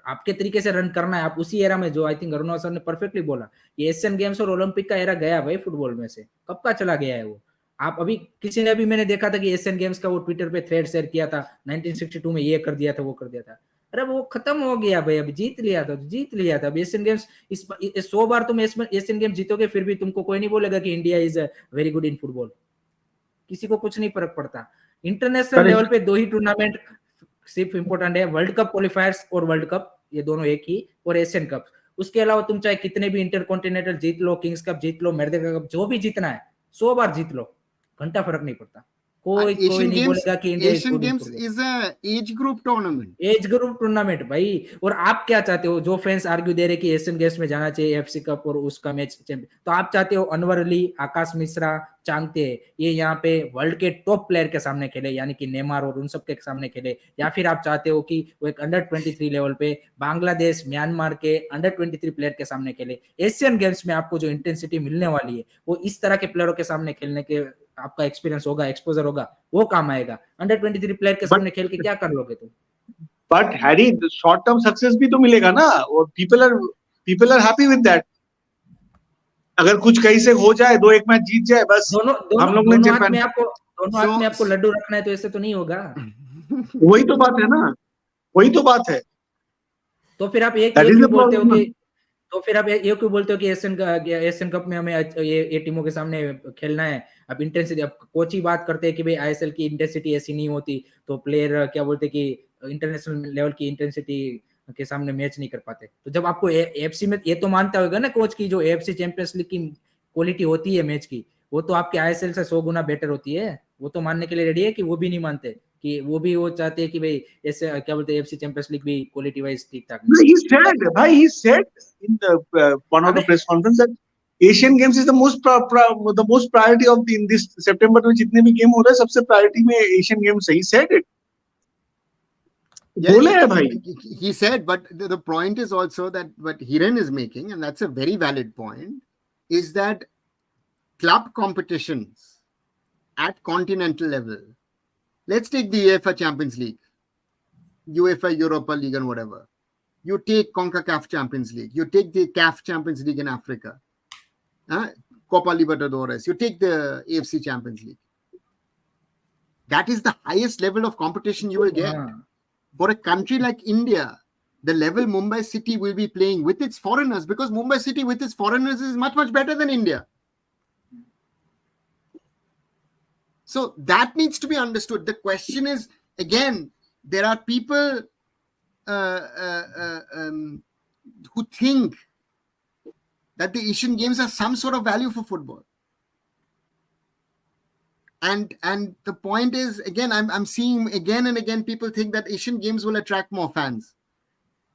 आपके तरीके से रन करना है. आप उसी एरा में, जो आई थिंक अरुणा सर ने परफेक्टली बोला, ये एशियन गेम्स और ओलंपिक का एरा गया भाई फुटबॉल में से, कब का चला गया है वो. आप अभी किसी ने, अभी मैंने देखा था कि एशियन गेम्स का वो ट्विटर पे थ्रेड शेयर किया था, 1962 में ये कर दिया था, वो कर दिया था. अरे वो खत्म हो गया भाई, अभी जीत लिया था. अब एशियन गेम्स, इस 100 बार तुम एशियन गेम्स जीतोगे, फिर भी तुमको कोई नहीं बोलेगा कि India is very good in football. किसी को कुछ नहीं फर्क पड़ता. इंटरनेशनल लेवल पे 2 ही टूर्नामेंट सिर्फ इंपॉर्टेंट है, वर्ल्ड कप क्वालिफायर्स और वर्ल्ड कप, ये दोनों एक ही, और एशियन कप. उसके अलावा तुम चाहे कितने भी इंटरकॉन्टिनेंटल जीत लो, किंग्स कप जीत लो, मेडल कप, जो भी जीतना है 100 बार जीत लो, घंटा फर्क नहीं पड़ता. कोई नहीं बोलेगा कि India Asian games is a age group tournament भाई. और आप क्या चाहते हो, जो फैंस आर्ग्यू दे रहे कि एशियन गेम्स में जाना चाहिए एफसी कप और उसका मैच चैंपियन, तो आप चाहते हो अनवर अली, आकाश मिश्रा, चांगते, ये यहाँ पे वर्ल्ड के टॉप प्लेयर के सामने खेले, यानी कि नेमार और उन सब के सामने खेले, या फिर आप चाहते हो कि वो एक अंडर 23 लेवल पे बांग्लादेश, म्यांमार के अंडर 23 प्लेयर के सामने खेले. एशियन गेम्स में आपको जो इंटेंसिटी मिलने वाली है वो इस तरह के प्लेयरों के सामने खेलने के आपका एक्सपीरियंस होगा, एक्सपोजर होगा, वो काम आएगा. अंडर 23 प्लेयर के सामने खेल के क्या कर लोगे तुम. But Harry, short term success भी तो मिलेगा ना, और people are happy with that. अगर कुछ कहीं से हो जाए, 2-1 मैच जीत जाए, बस हम लोग ने दोनों हाथ में आपको लड्डू रखना है, तो ऐसे तो नहीं होगा. वही तो बात है ना, वही तो बात है. तो फिर आप ये क्यों बोलते हो कि, तो फिर आप ये क्यों बोलते हो कि एशियन कप में हमें ये टीमों के सामने खेलना है. अब इंटेंसिटी, अब कोच ही बात करते हैं कि भाई आईएसएल की इंटेंसिटी ऐसी नहीं होती, तो प्लेयर क्या बोलते हैं कि इंटरनेशनल लेवल की इंटेंसिटी के सामने मैच नहीं कर पाते. तो जब आपको एएफसी में, ये तो मानता होगा ना कोच की, जो एएफसी चैंपियंस लीग की क्वालिटी होती है मैच की, वो तो आपके आईएसएल से 100 गुना बेटर होती है. वो तो मानने के लिए रेडी है कि वो भी नहीं मानते, कि वो भी वो चाहते हैं कि भाई ऐसे क्या बोलते हैं एफसी चैंपियंस लीग भी क्वालिटी वाइज ठीक ठाक. He said in the one of the press conference that Asian Games is the most priority of in this September में जितने भी गेम हो रहे हैं, सबसे प्रायोरिटी में Asian Games है. He said it. बोले है भाई. He said, but the point is also that what Hiren is making, and that's a very valid point, is that club competitions at continental level, let's take the UEFA Champions League, UEFA Europa League and whatever. You take CONCACAF Champions League. You take the CAF Champions League in Africa. Copa Libertadores. You take the AFC Champions League. That is the highest level of competition you will get. For a country like India, the level Mumbai City will be playing with its foreigners, because Mumbai City with its foreigners is much, much better than India. So that needs to be understood. The question is, again, there are people who think that the Asian Games are some sort of value for football. And the point is, again, I'm seeing again and again people think that Asian Games will attract more fans.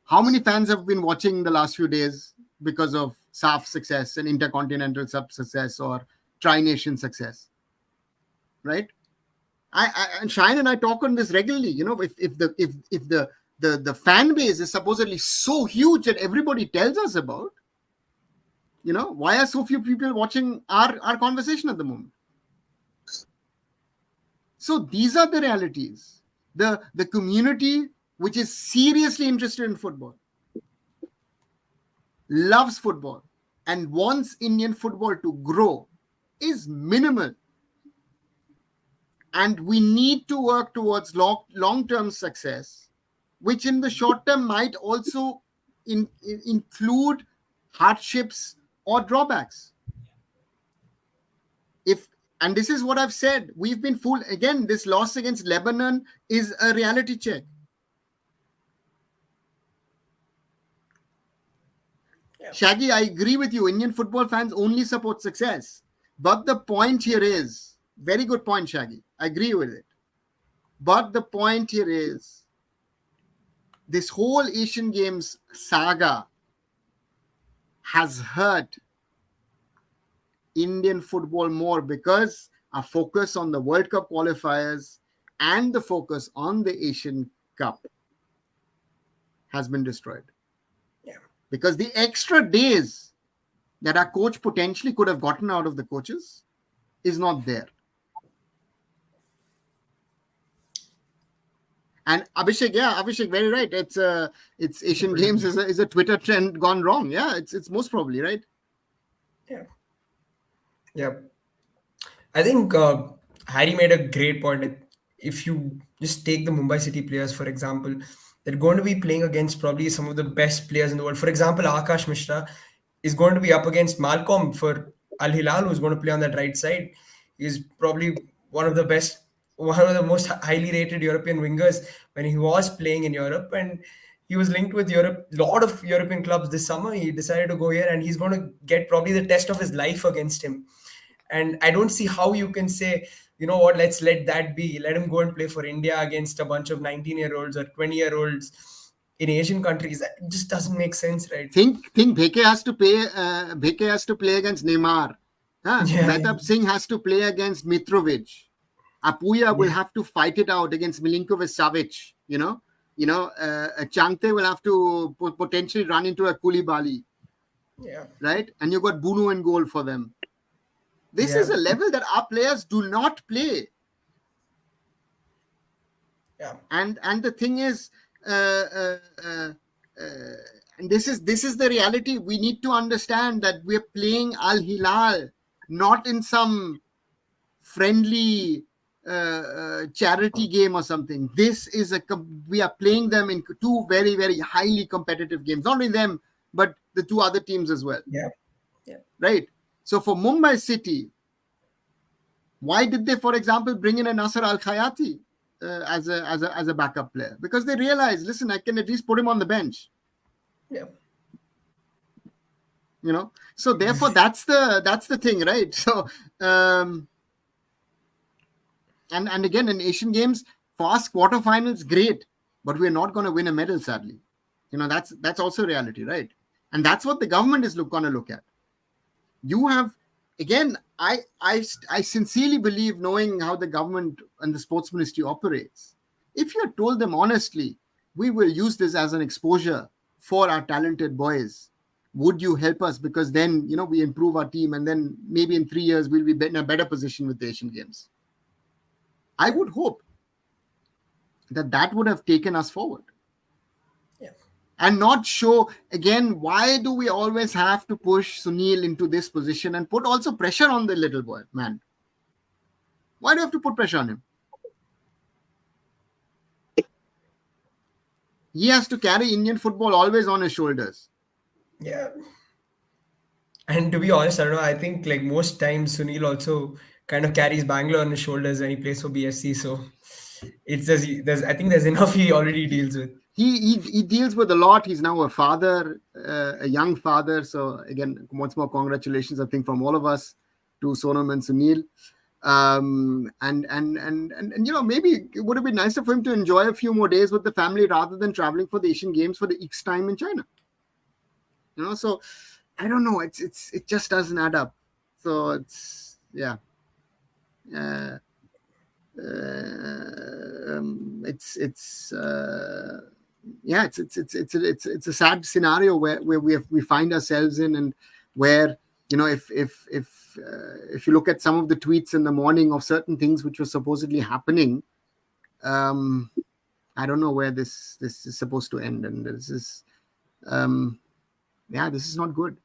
How many fans have been watching the last few days because of SAF success and Intercontinental Sub success or Tri-Nation success? Right? I and Shine and I talk on this regularly. You know, if the fan base is supposedly so huge that everybody tells us about, you know, why are so few people watching our conversation at the moment? So these are the realities. The community which is seriously interested in football, loves football, and wants Indian football to grow is minimal. And we need to work towards long-term success, which in the short term might also include hardships or drawbacks. And this is what I've said, we've been fooled. Again, this loss against Lebanon is a reality check. Yeah. Shaggy, I agree with you. Indian football fans only support success. But the point here is, very good point, Shaggy. I agree with it. But the point here is, this whole Asian Games saga has hurt Indian football more because our focus on the World Cup qualifiers and the focus on the Asian Cup has been destroyed. Yeah. Because the extra days that our coach potentially could have gotten out of the coaches is not there. And Abhishek, very right. It's Asian Games is a Twitter trend gone wrong. Yeah, it's most probably right. Yeah. Yeah. I think Harry made a great point. Like, if you just take the Mumbai City players, for example, they're going to be playing against probably some of the best players in the world. For example, Akash Mishra is going to be up against Malcolm for Al Hilal, who's going to play on that right side. He's probably one of the best, one of the most highly rated European wingers when he was playing in Europe. And he was linked with Europe, lot of European clubs this summer. He decided to go here, and he's going to get probably the test of his life against him. And I don't see how you can say, you know what, let's let that be. Let him go and play for India against a bunch of 19-year-olds or 20-year-olds in Asian countries. It just doesn't make sense, right? Think Bheke has to play. Bheke has to play against Neymar. Yeah. Mehtab Singh has to play against Mitrovic. Apuya will have to fight it out against Milinkovic-Savic. Changte will have to potentially run into a Koulibaly. Yeah. Right? And you got Bunu in goal for them. This is a level that our players do not play. Yeah. And the thing is, and this is the reality. We need to understand that we're playing Al Hilal, not in some friendly charity game or something. This is we are playing them in two very, very highly competitive games. Not only them, but the two other teams as well. Yeah. Yeah. Right. So for Mumbai City, why did they, for example, bring in a Nasser Al Khayati as a backup player? Because they realized, listen, I can at least put him on the bench. Yeah. So therefore that's the thing, right? So and again, in Asian Games, fast quarterfinals, great, but we're not going to win a medal, sadly. That's also reality, right? And that's what the government is going to look at. You have, again, I sincerely believe, knowing how the government and the sports ministry operates, if you had told them honestly, we will use this as an exposure for our talented boys, would you help us? Because then, we improve our team, and then maybe in 3 years, we'll be in a better position with the Asian Games. I would hope that would have taken us forward. Yeah. And not show, again, why do we always have to push Sunil into this position and put also pressure on the little boy, man? Why do you have to put pressure on him? He has to carry Indian football always on his shoulders. Yeah. And to be honest, I don't know, I think like most times Sunil also kind of carries Bangalore on his shoulders when he plays for BFC. So it's just, I think there's enough he already deals with. He deals with a lot. He's now a father, a young father. So again, once more, congratulations, I think, from all of us to Sonam and Sunil. And maybe it would have been nicer for him to enjoy a few more days with the family rather than traveling for the Asian Games for the X time in China. So I don't know. It just doesn't add up. So it's it's a sad scenario where we find ourselves in, and where if you look at some of the tweets in the morning of certain things which were supposedly happening, I don't know where this is supposed to end, and this is this is not good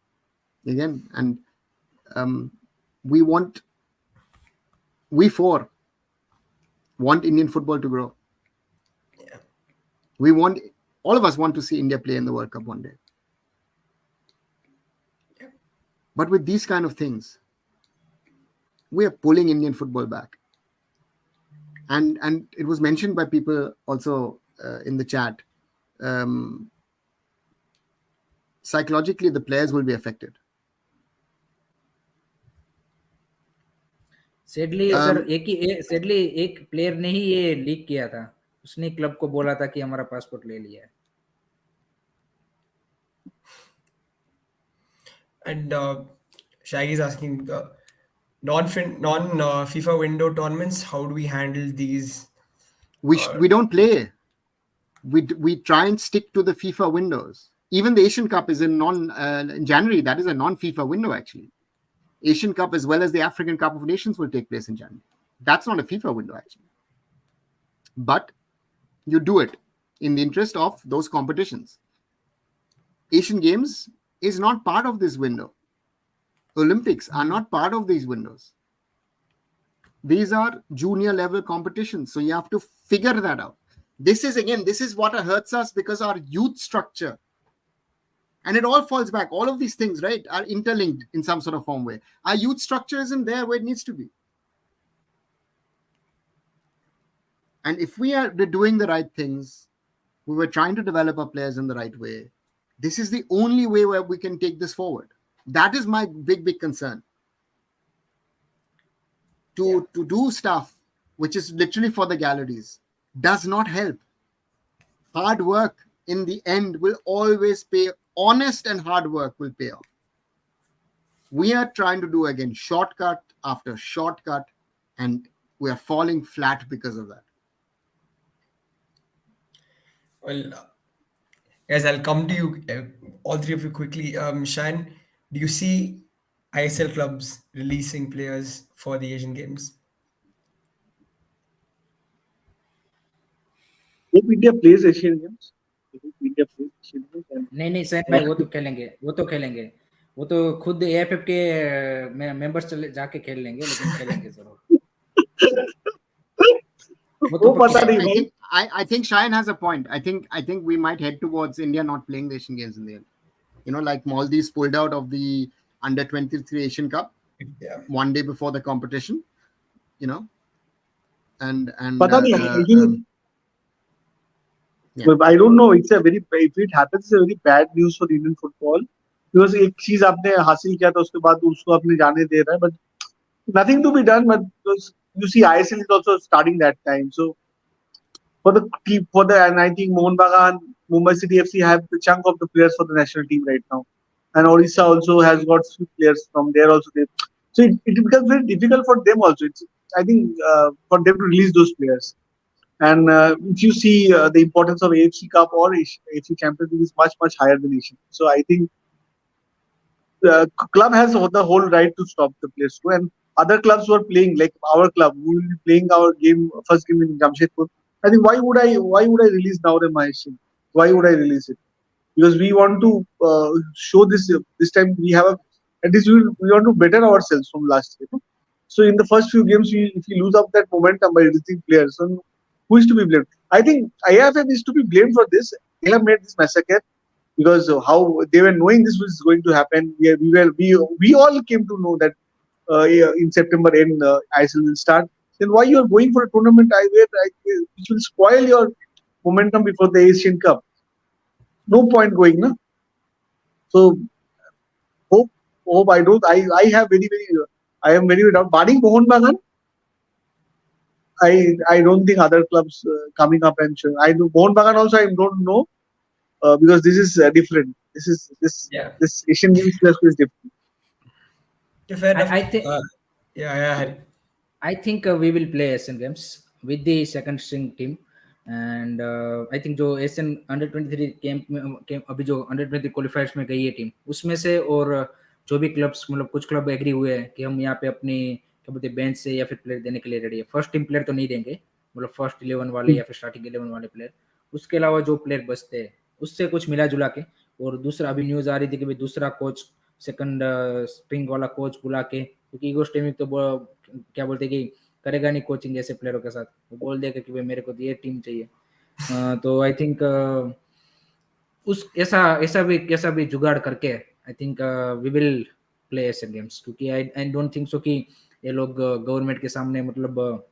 again. And we want Indian football to grow. Yeah. All of us want to see India play in the World Cup one day. Yeah. But with these kind of things, we are pulling Indian football back. And it was mentioned by people also in the chat. Psychologically, the players will be affected. Sadly sir एक player ने ही ये leak किया था. उसने club को बोला था कि हमारा पासपोर्ट ले लिया है. And Shaggy's asking, FIFA window tournaments, how do we handle these? We don't play. We try and stick to the FIFA windows. Even the Asian Cup is in January. That is a non-FIFA window actually. Asian Cup as well as the African Cup of Nations will take place in January. That's not a FIFA window actually. But you do it in the interest of those competitions. Asian Games is not part of this window. Olympics are not part of these windows. These are junior level competitions. So you have to figure that out. This is what hurts us, because our youth structure, and it all falls back. All of these things, right, are interlinked in some sort of form way. Our youth structure isn't there where it needs to be. And if we are doing the right things, we were trying to develop our players in the right way, this is the only way where we can take this forward. That is my big concern. To do stuff which is literally for the galleries does not help. Hard work in the end will always pay. Honest and hard work will pay off. We are trying to do again shortcut after shortcut, and we are falling flat because of that. Well, guys, I'll come to you, all three of you quickly. Shan, do you see ISL clubs releasing players for the Asian Games? Hope India plays Asian Games. I hope India plays Asian Games. And नहीं San भाई, वो तो खेलेंगे, वो तो खुद AIFF के members चले जाके खेल लेंगे, लेकिन खेलेंगे जरूर। वो पता नहीं भाई। I think Shine has a point. I think we might head towards India not playing the Asian Games in the end. You know, like Maldives pulled out of the under-23 Asian Cup one day before the competition. You know, and पता नहीं, I don't know. If it happens, it's a very bad news for Indian football. Because एक चीज आपने हासिल किया था, उसके बाद उसको अपने जाने दे रहा है. But nothing to be done. But because you see, ISL is also starting that time. So and I think Mohun Bagan, Mumbai City FC have the chunk of the players for the national team right now, and Odisha also has got few players from there also. So it becomes very difficult for them also. I think for them to release those players. And if you see the importance of AFC Cup or AFC Champions League is much higher than Asian. So I think the club has the whole right to stop the players too. And other clubs who are playing, like our club, who will be playing our first game in Jamshedpur. I think why would I release Naurem Maheshin? Why would I release it? Because we want to show this time we have at least we want to better ourselves from last year. So in the first few games, if we lose up that momentum by releasing players, so who is to be blamed? I think IIFF is to be blamed for this. They have made this massacre because how they were knowing this was going to happen. We all came to know that in September end ISL will start. Then why you are going for a tournament which will spoil your momentum before the Asian Cup? No point going, no. So hope I don't. I have I am very doubt. Barring Mohun Bagan, I don't think other clubs coming up and showing. I do Mohun Bagan also. I don't know because this is different. This Asian Games is different. Fair enough. I think Hari. I think we will play Asian Games with the second string team, and I think जो Asian under-23 camp अभी जो under-23 क्वालिफायर्स में गई है team, उसमें से और जो भी क्लब्स मतलब कुछ क्लब एग्री हुए हैं कि हम यहाँ पे अपनी क्या बोलते हैं बेंच से या फिर प्लेयर देने के लिए रेडी है। फर्स्ट टीम प्लेयर तो नहीं देंगे, मतलब फर्स्ट 11 वाले या फिर स्टार्टिंग 11 वाले प्लेयर, उसके अलावा जो प्लेयर बचते हैं उससे कुछ मिला जुला के। और दूसरा अभी न्यूज आ रही थी कि भाई दूसरा कोच सेकंड स्प्रिंग वाला कोच बुला के, क्योंकि ईगो स्टेमिक तो क्या बोलते हैं कि करेगा नहीं कोचिंग ऐसे प्लेयरों के साथ, वो बोल देगा कि भाई मेरे को ये टीम चाहिए। तो आई थिंक उस ऐसा भी जुगाड़ करके I think we will play Asian Games, क्योंकि आई डोंट थिंक सो कि ये लोग गवर्नमेंट के सामने मतलब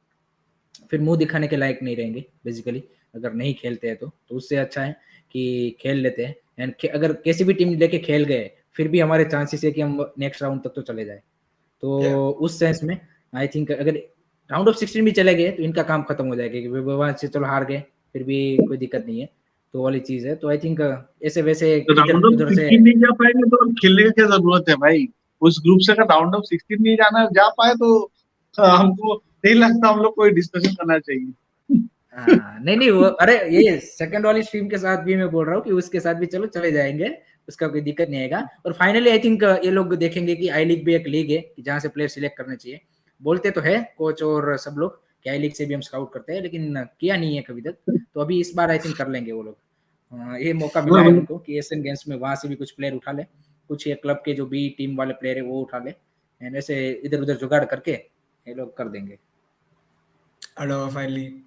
फिर मुंह दिखाने के लायक नहीं रहेंगे बेसिकली अगर नहीं खेलते हैं तो उससे अच्छा है कि खेल लेते हैं। एंड अगर किसी भी टीम लेके खेल गए फिर भी हमारे चांसेस है कि हम नेक्स्ट राउंड तक तो चले जाए। तो उस सेंस में आई थिंक अगर राउंड ऑफ 16 भी चले गए तो इनका काम खत्म हो जाएगा कि वहां से चलो हार गए फिर भी कोई दिक्कत नहीं है। तो वाली चीज है। तो आई थिंक ऐसे वैसे तो इधर राउंड ऑफ उधर से 16 नहीं जा पाएंगे तो खेलने की क्या जरूरत है भाई? उस ग्रुप से अगर राउंड ऑफ 16 नहीं जाना जा पाए तो हमको नहीं लगता हम लोग कोई डिस्कशन करना चाहिए। नहीं नहीं वो अरे ये सेकंड वाली स्ट्रीम के साथ भी मैं बोल रहा हूँ कि उसके साथ भी चलो चले जाएंगे, उसका कोई दिक्कत नहीं आएगा। और फाइनली आई थिंक ये लोग देखेंगे कि आई लीग भी एक लीग है कि जहाँ से प्लेयर सिलेक्ट करने चाहिए। बोलते तो है कोच और सब लोग कि आई लीग से भी हम स्काउट करते हैं, लेकिन किया नहीं है कभी तक। तो अभी इस बार आई थिंक कर लेंगे वो लोग। ये मौका मिला है उनको कि एशियन गेम्स में वहां से भी कुछ प्लेयर उठा ले, कुछ ये क्लब के जो बी टीम वाले प्लेयर है वो उठा ले, एंड ऐसे इधर उधर जुगाड़ करके ये लोग कर देंगे। I don't know, finally,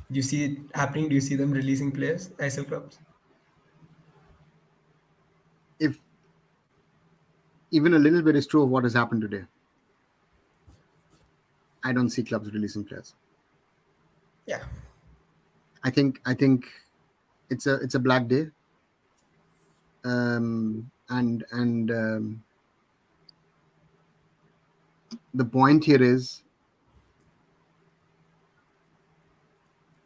do you see it happening? Do you see them releasing players, ISL clubs? If even a little bit is true of what has happened today, I don't see clubs releasing players. Yeah. I think it's a black day. And the point here is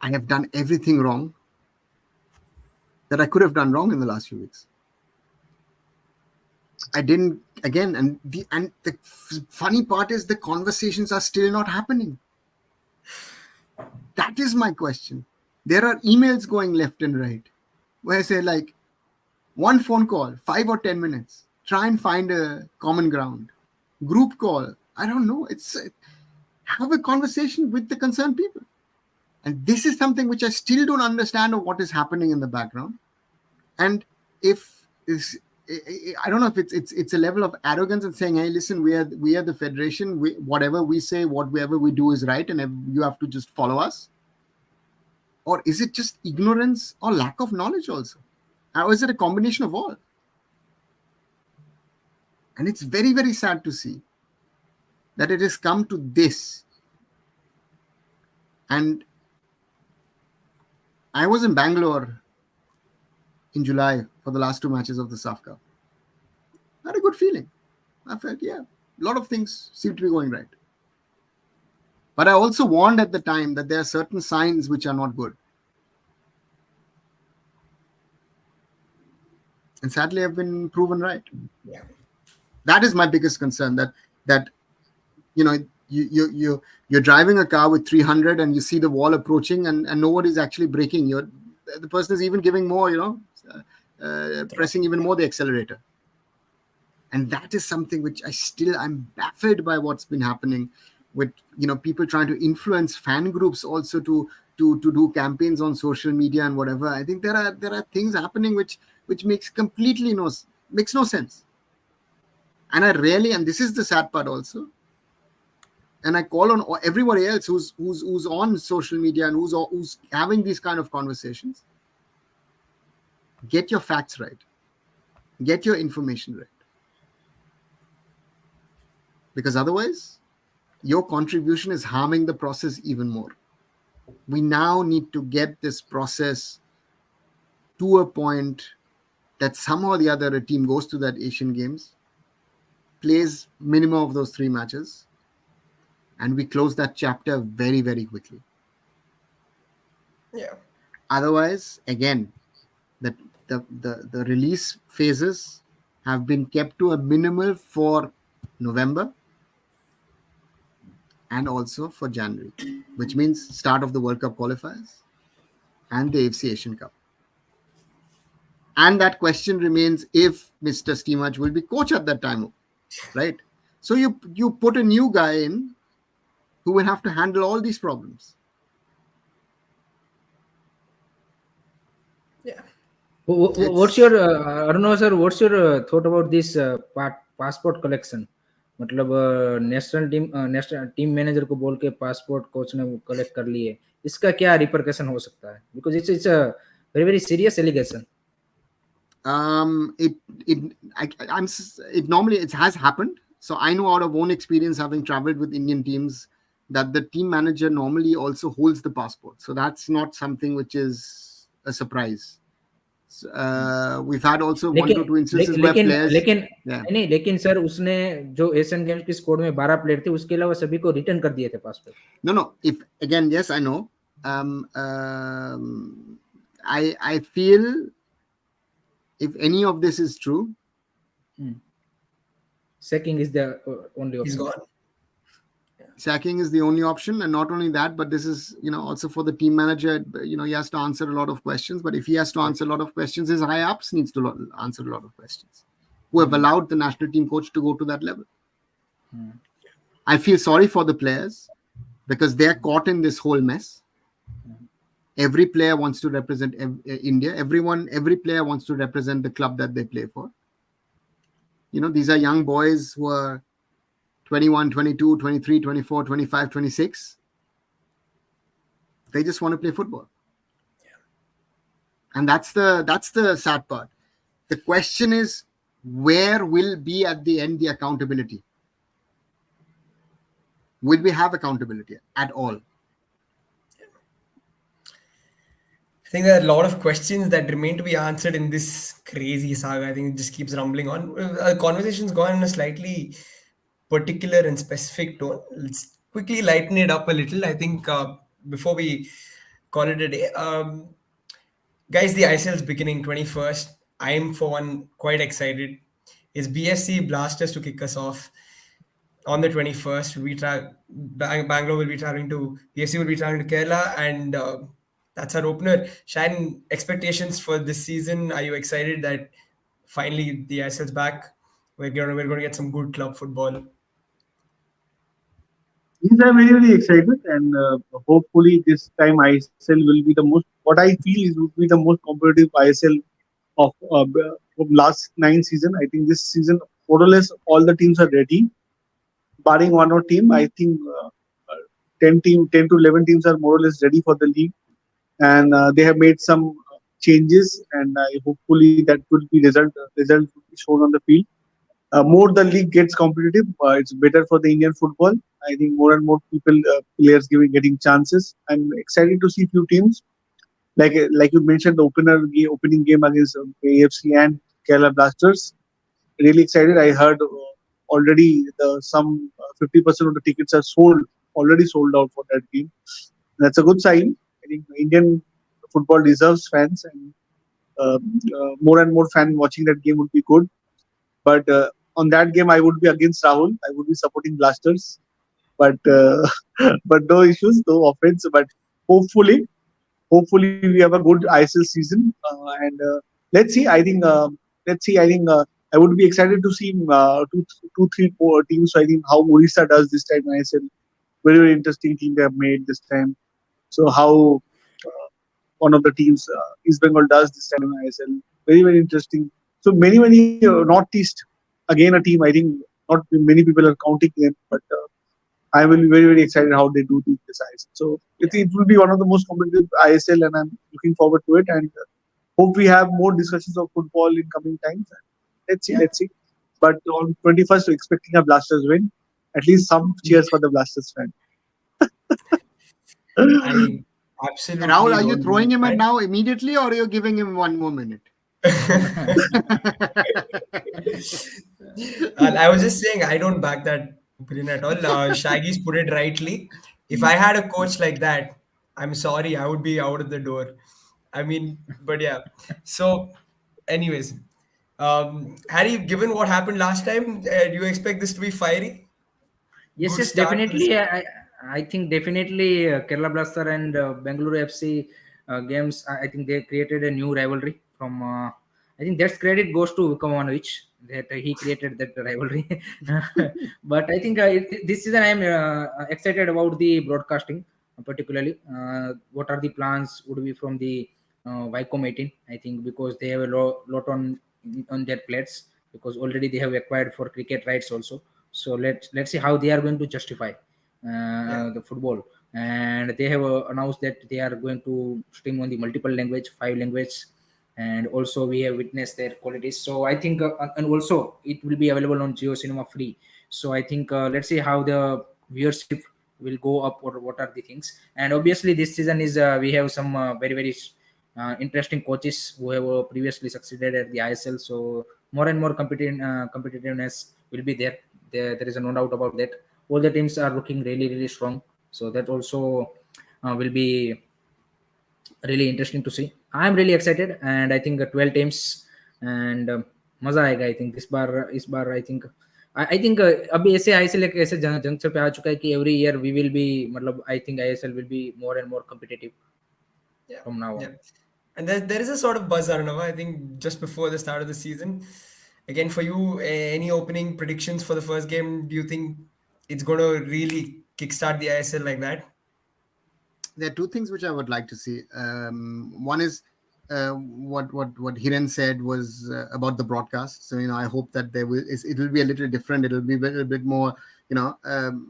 I have done everything wrong that I could have done wrong in the last few weeks. I didn't again, and the funny part is the conversations are still not happening. That is my question. There are emails going left and right where I say, like, one phone call, 5 or 10 minutes, try and find a common ground. Group call, I don't know. It's have a conversation with the concerned people. And this is something which I still don't understand of what is happening in the background. And if is I don't know if it's a level of arrogance and saying, hey, listen, we are the federation. Whatever we say, whatever we do is right, and you have to just follow us. Or is it just ignorance or lack of knowledge also? Or is it a combination of all? And it's very, very sad to see that it has come to this. And I was in Bangalore in July for the last 2 matches of the SAF Cup. I had a good feeling. I felt, yeah, a lot of things seem to be going right. But I also warned at the time that there are certain signs which are not good. And sadly, I've been proven right. Yeah. That is my biggest concern, that you know, you're driving a car with 300 and you see the wall approaching and nobody's actually braking. The person is even giving more, pressing even more the accelerator. And that is something which I'm baffled by what's been happening with, people trying to influence fan groups also to do campaigns on social media and whatever. I think there are things happening which makes makes no sense. And and this is the sad part also, and I call on everybody else who's on social media and who's having these kind of conversations, get your facts right, get your information right, because otherwise your contribution is harming the process even more. We now need to get this process to a point that somehow or the other a team goes to that Asian Games, plays minimum of those 3 matches, and we close that chapter very, very quickly. Yeah. Otherwise, again, the release phases have been kept to a minimal for November and also for January, which means start of the World Cup qualifiers and the AFC Asian Cup. And that question remains if Mr. Štimac will be coach at that time, right? So you put a new guy in who will have to handle all these problems. Yeah. What's your I don't know, sir, what's your thought about this passport collection? मतलब national team manager को बोल के passport coach ने collect कर लिए, इसका क्या repercussion हो सकता है? Because it's a very very serious allegation. It normally it has happened. So I know out of own experience, having traveled with Indian teams, that the team manager normally also holds the passport. So that's not something which is a surprise. We've had also 1 to 2 instances where players. लेकिन sir उसने जो Asian games की squad में 12 player थे उसके अलावा सभी को रिटर्न कर दिए थे passport. No. If again, yes, I know. I feel if any of this is true, Sacking is the only He's option. gone. sacking is the only option. And not only that, but this is, also for the team manager, he has to answer a lot of questions. But if he has to answer a lot of questions, his high ups needs to answer a lot of questions, who have allowed the national team coach to go to that level. I feel sorry for the players because they're caught in this whole mess. Every player wants to represent India. Every player wants to represent the club that they play for. These are young boys who are 21, 22, 23, 24, 25, 26. They just want to play football. And that's the sad part. The question is, where will be at the end the accountability? Will we have accountability at all? I think there are a lot of questions that remain to be answered in this crazy saga. I think it just keeps rumbling on. Our conversation's gone in a slightly particular and specific tone. Let's quickly lighten it up a little. I think before we call it a day, guys, the ISL is beginning 21st. I'm for one quite excited. It's BSC Blasters to kick us off on the 21st. Bangalore will be traveling to BSC will be traveling to Kerala, and that's our opener. Shan, expectations for this season? Are you excited that finally the ISL's back? We're gonna get some good club football. Yes, I'm very, very excited, and hopefully this time ISL will be the most. What I feel is would be the most competitive ISL of last 9 season. I think this season, more or less, all the teams are ready, barring one or team. I think 10 to 11 teams are more or less ready for the league, and they have made some changes, and hopefully that will be result will be shown on the field. More the league gets competitive, it's better for the Indian football. I think more and more players getting chances. I'm excited to see few teams like you mentioned the opening game against AFC and Kerala Blasters. Really excited. I heard already the some 50% of the tickets are already sold out for that game. That's a good sign. I think Indian football deserves fans, and more and more fan watching that game would be good. But on that game, I would be against Rahul. I would be supporting Blasters, but but no issues, no offense. But hopefully, hopefully we have a good ISL season, and let's see. I think let's see. I think I would be excited to see two, three, four teams. So I think how Orissa does this time in ISL. Very, very interesting team they have made this time. So how one of the teams, East Bengal, does this time in ISL. Very, very interesting. So many Northeast, again a team. I think not many people are counting them, but I will be very, very excited how they do this ISL. So it will be one of the most competitive ISL, and I'm looking forward to it. And hope we have more discussions of football in coming times. Let's see, let's see. But on 21st, we're expecting a Blasters win. At least some cheers for the Blasters fan. I absolutely Rahul, are you don't throwing believe him out that. now immediately, or are you giving him one more minute? I was just saying I don't back that opinion at all. Shaggy's put it rightly. If I had a coach like that, I'm sorry, I would be out of the door. I mean, but yeah. So, anyways, Harry, given what happened last time, do you expect this to be fiery? Yes, Good yes, start to the definitely. season. I think definitely Kerala Blaster and Bengaluru FC games. I think they created a new rivalry from. I think that's credit goes to Vukovic that he created that rivalry. But I think this season I am excited about the broadcasting, particularly. What are the plans would be from the Vicom 18? I think because they have a lot on their plates because already they have acquired for cricket rights also. So let's see how they are going to justify Yeah. the football. And they have announced that they are going to stream on the multiple language, 5 language, and also we have witnessed their qualities. So I think, and also it will be available on Geo Cinema free. So I think let's see how the viewership will go up or what are the things. And obviously this season is we have some very interesting coaches who have previously succeeded at the ISL. So more and more competitiveness will be there. There is no doubt about that. All the teams are looking really strong. So that also will be really interesting to see. I'm really excited, and I think 12 teams, and मजा आएगा. I think इस बार I think अभी ऐसे ISL एक ऐसे junction पे आ चुका है कि every year we will be, मतलब I think ISL will be more and more competitive Yeah, from now yeah. on. And there is a sort of buzz, Arnava, I think just before the start of the season. Again, for you, any opening predictions for the first game? Do you think it's going to really kickstart the ISL like that? There are two things which I would like to see. One is what Hiren said was about the broadcast. So I hope that it will be a little different. It will be a little bit more.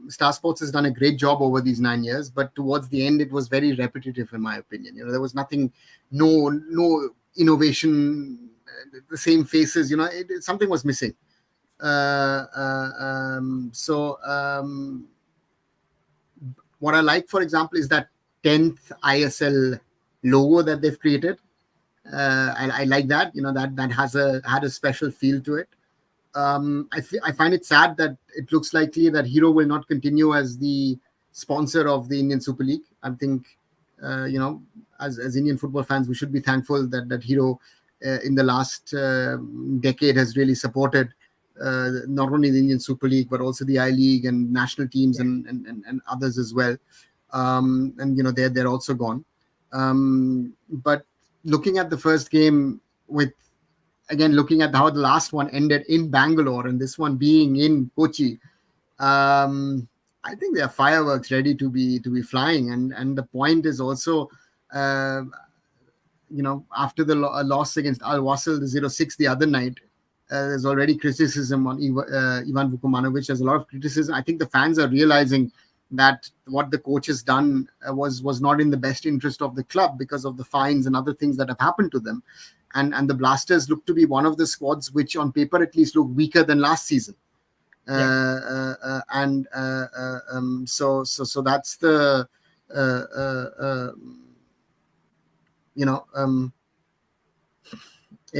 Star Sports has done a great job over these 9 years, but towards the end, it was very repetitive, in my opinion. There was nothing, no innovation, the same faces. Something was missing. What I like, for example, is that 10th ISL logo that they've created. I like that. That had a special feel to it. I find it sad that it looks likely that Hero will not continue as the sponsor of the Indian Super League. I think, as Indian football fans, we should be thankful that Hero in the last decade has really supported not only the Indian Super League but also the I League and national teams and others as well. And they're also gone. But looking at the first game, looking at how the last one ended in Bangalore and this one being in Kochi, I think there are fireworks ready to be flying. And the point is also, after the loss against Al Wasl, the 0-6 the other night, there's already criticism on Ivan Vukomanovic. There's a lot of criticism. I think the fans are realizing that what the coach has done was not in the best interest of the club because of the fines and other things that have happened to them. And the Blasters look to be one of the squads which on paper at least look weaker than last season. So that's the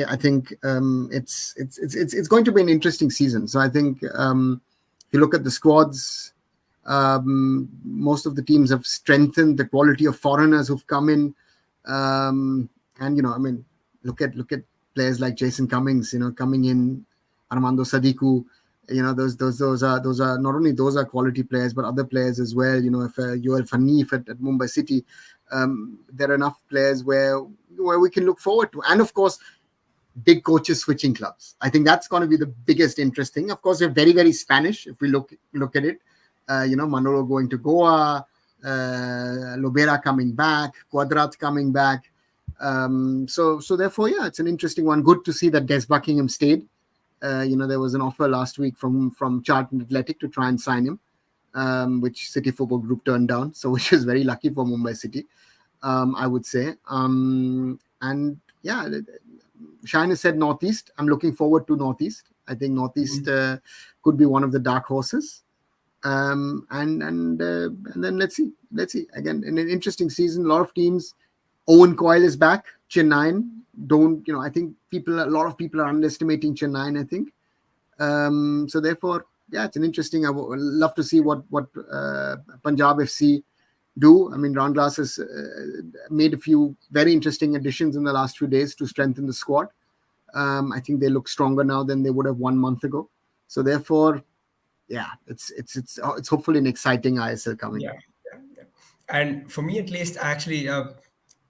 I think it's going to be an interesting season. So I think if you look at the squads, most of the teams have strengthened the quality of foreigners who've come in, and look at players like Jason Cummings, coming in, Armando Sadiku. Those are not only those are quality players, but other players as well. If Yoel Fanif at Mumbai City, there are enough players where we can look forward to, and of course, big coaches switching clubs. I think that's going to be the biggest interest thing. Of course, we're very, very Spanish if we look at it. Manolo going to Goa, Lobera coming back, Quadrat coming back. So therefore, yeah, it's an interesting one. Good to see that Des Buckingham stayed. There was an offer last week from Charlton Athletic to try and sign him, which City Football Group turned down. So which is very lucky for Mumbai City, I would say. And yeah, Shine has said Northeast. I'm looking forward to Northeast. I think Northeast could be one of the dark horses. And then let's see. Again, in an interesting season, a lot of teams. Owen Coyle is back. Chennai. I think a lot of people are underestimating Chennai, I think. So therefore, yeah, it's an interesting. I would love to see what Punjab FC do. I mean, Round Glass has made a few very interesting additions in the last few days to strengthen the squad. I think they look stronger now than they would have 1 month ago. So therefore, yeah, it's hopefully an exciting ISL coming. Yeah. And for me, at least, actually,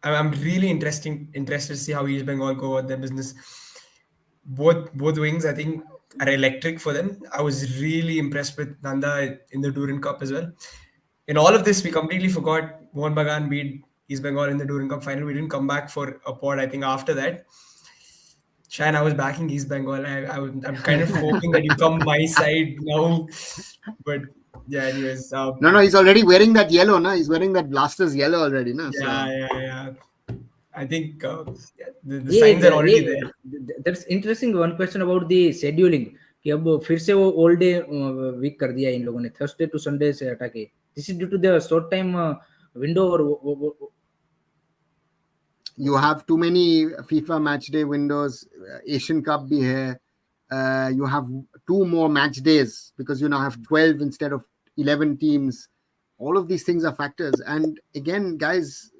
I'm really interested to see how East Bengal go about their business. Both wings, I think, are electric for them. I was really impressed with Nanda in the Duran Cup as well. In all of this, we completely forgot Mohan Bagan beat East Bengal in the Duran Cup final. We didn't come back for a pod, I think, after that. Shine, I was backing East Bengal. I'm kind of hoping that you come my side now. But yeah, anyways. No, he's already wearing that yellow, no? He's wearing that Blasters yellow already, no? Yeah. I think the signs are already there. That's interesting. One question about the scheduling कि अब फिर से वो all day week कर दिया इन लोगों ने, Thursday to Sunday से हटा के. This is due to the short time window or you have too many FIFA match day windows. Asian Cup bhi hai. You have 2 more match days because you now have 12 instead of 11 teams. All of these things are factors. And again, guys,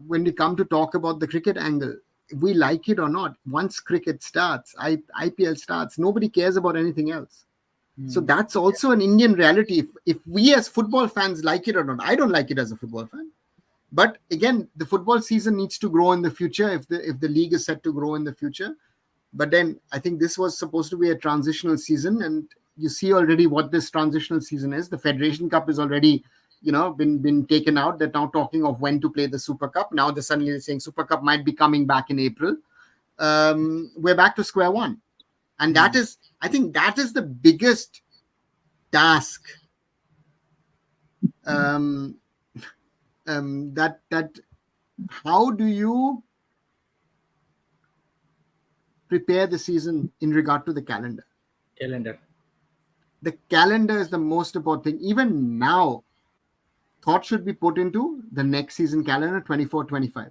when we come to talk about the cricket angle, we like it or not, once cricket starts, IPL starts, nobody cares about anything else. So that's also an Indian reality. If we as football fans like it or not, I don't like it as a football fan. But again, the football season needs to grow in the future if the league is set to grow in the future. But then I think this was supposed to be a transitional season, and you see already what this transitional season is. The Federation Cup is already, been taken out. They're now talking of when to play the Super Cup. Now they're suddenly saying Super Cup might be coming back in April. We're back to square one, and I think that is the biggest task. That how do you prepare the season in regard to the calendar? The calendar is the most important thing. Even now, thought should be put into the next season calendar, 24-25.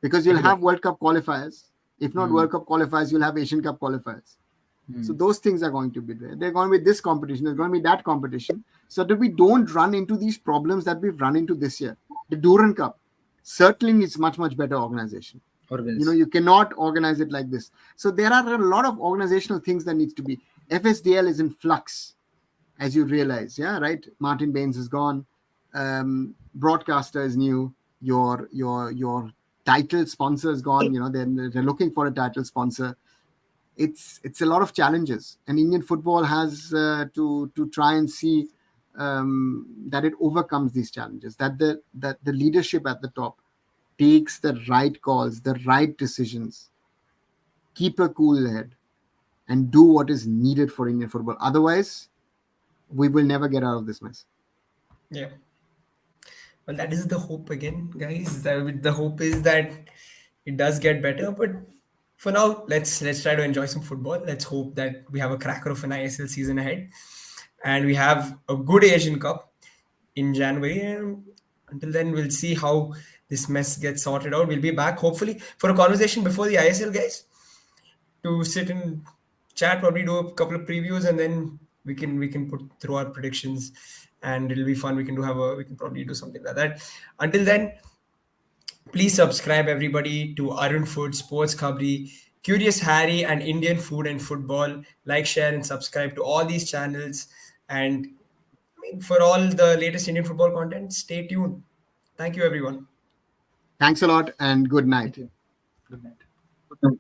Because you'll have World Cup qualifiers. If not World Cup qualifiers, you'll have Asian Cup qualifiers. So those things are going to be there. They're going to be this competition. There's going to be that competition. So that we don't run into these problems that we've run into this year. The Durand Cup certainly needs much, much better organization. You cannot organize it like this. So there are a lot of organizational things that needs to be. FSDL is in flux, as you realize. Yeah, right. Martin Baines is gone. Broadcaster is new. Your title sponsor is gone. They're looking for a title sponsor. It's a lot of challenges, and Indian football has to try and see that it overcomes these challenges. That the leadership at the top takes the right calls, the right decisions, keep a cool head, and do what is needed for Indian football. Otherwise, we will never get out of this mess. Yeah. Well, that is the hope again, guys. The hope is that it does get better. But for now, let's try to enjoy some football. Let's hope that we have a cracker of an ISL season ahead, and we have a good Asian Cup in January. And until then, we'll see how this mess gets sorted out. We'll be back hopefully for a conversation before the ISL, guys, to sit and chat, probably do a couple of previews, and then we can put through our predictions, and it'll be fun. We can probably do something like that. Until then, please subscribe everybody to Arun Food, Sports Khabri, Curious Harry, and Indian Food and Football. Like, share, and subscribe to all these channels. And for all the latest Indian football content, stay tuned. Thank you, everyone. Thanks a lot, and good night. Good night. Good night.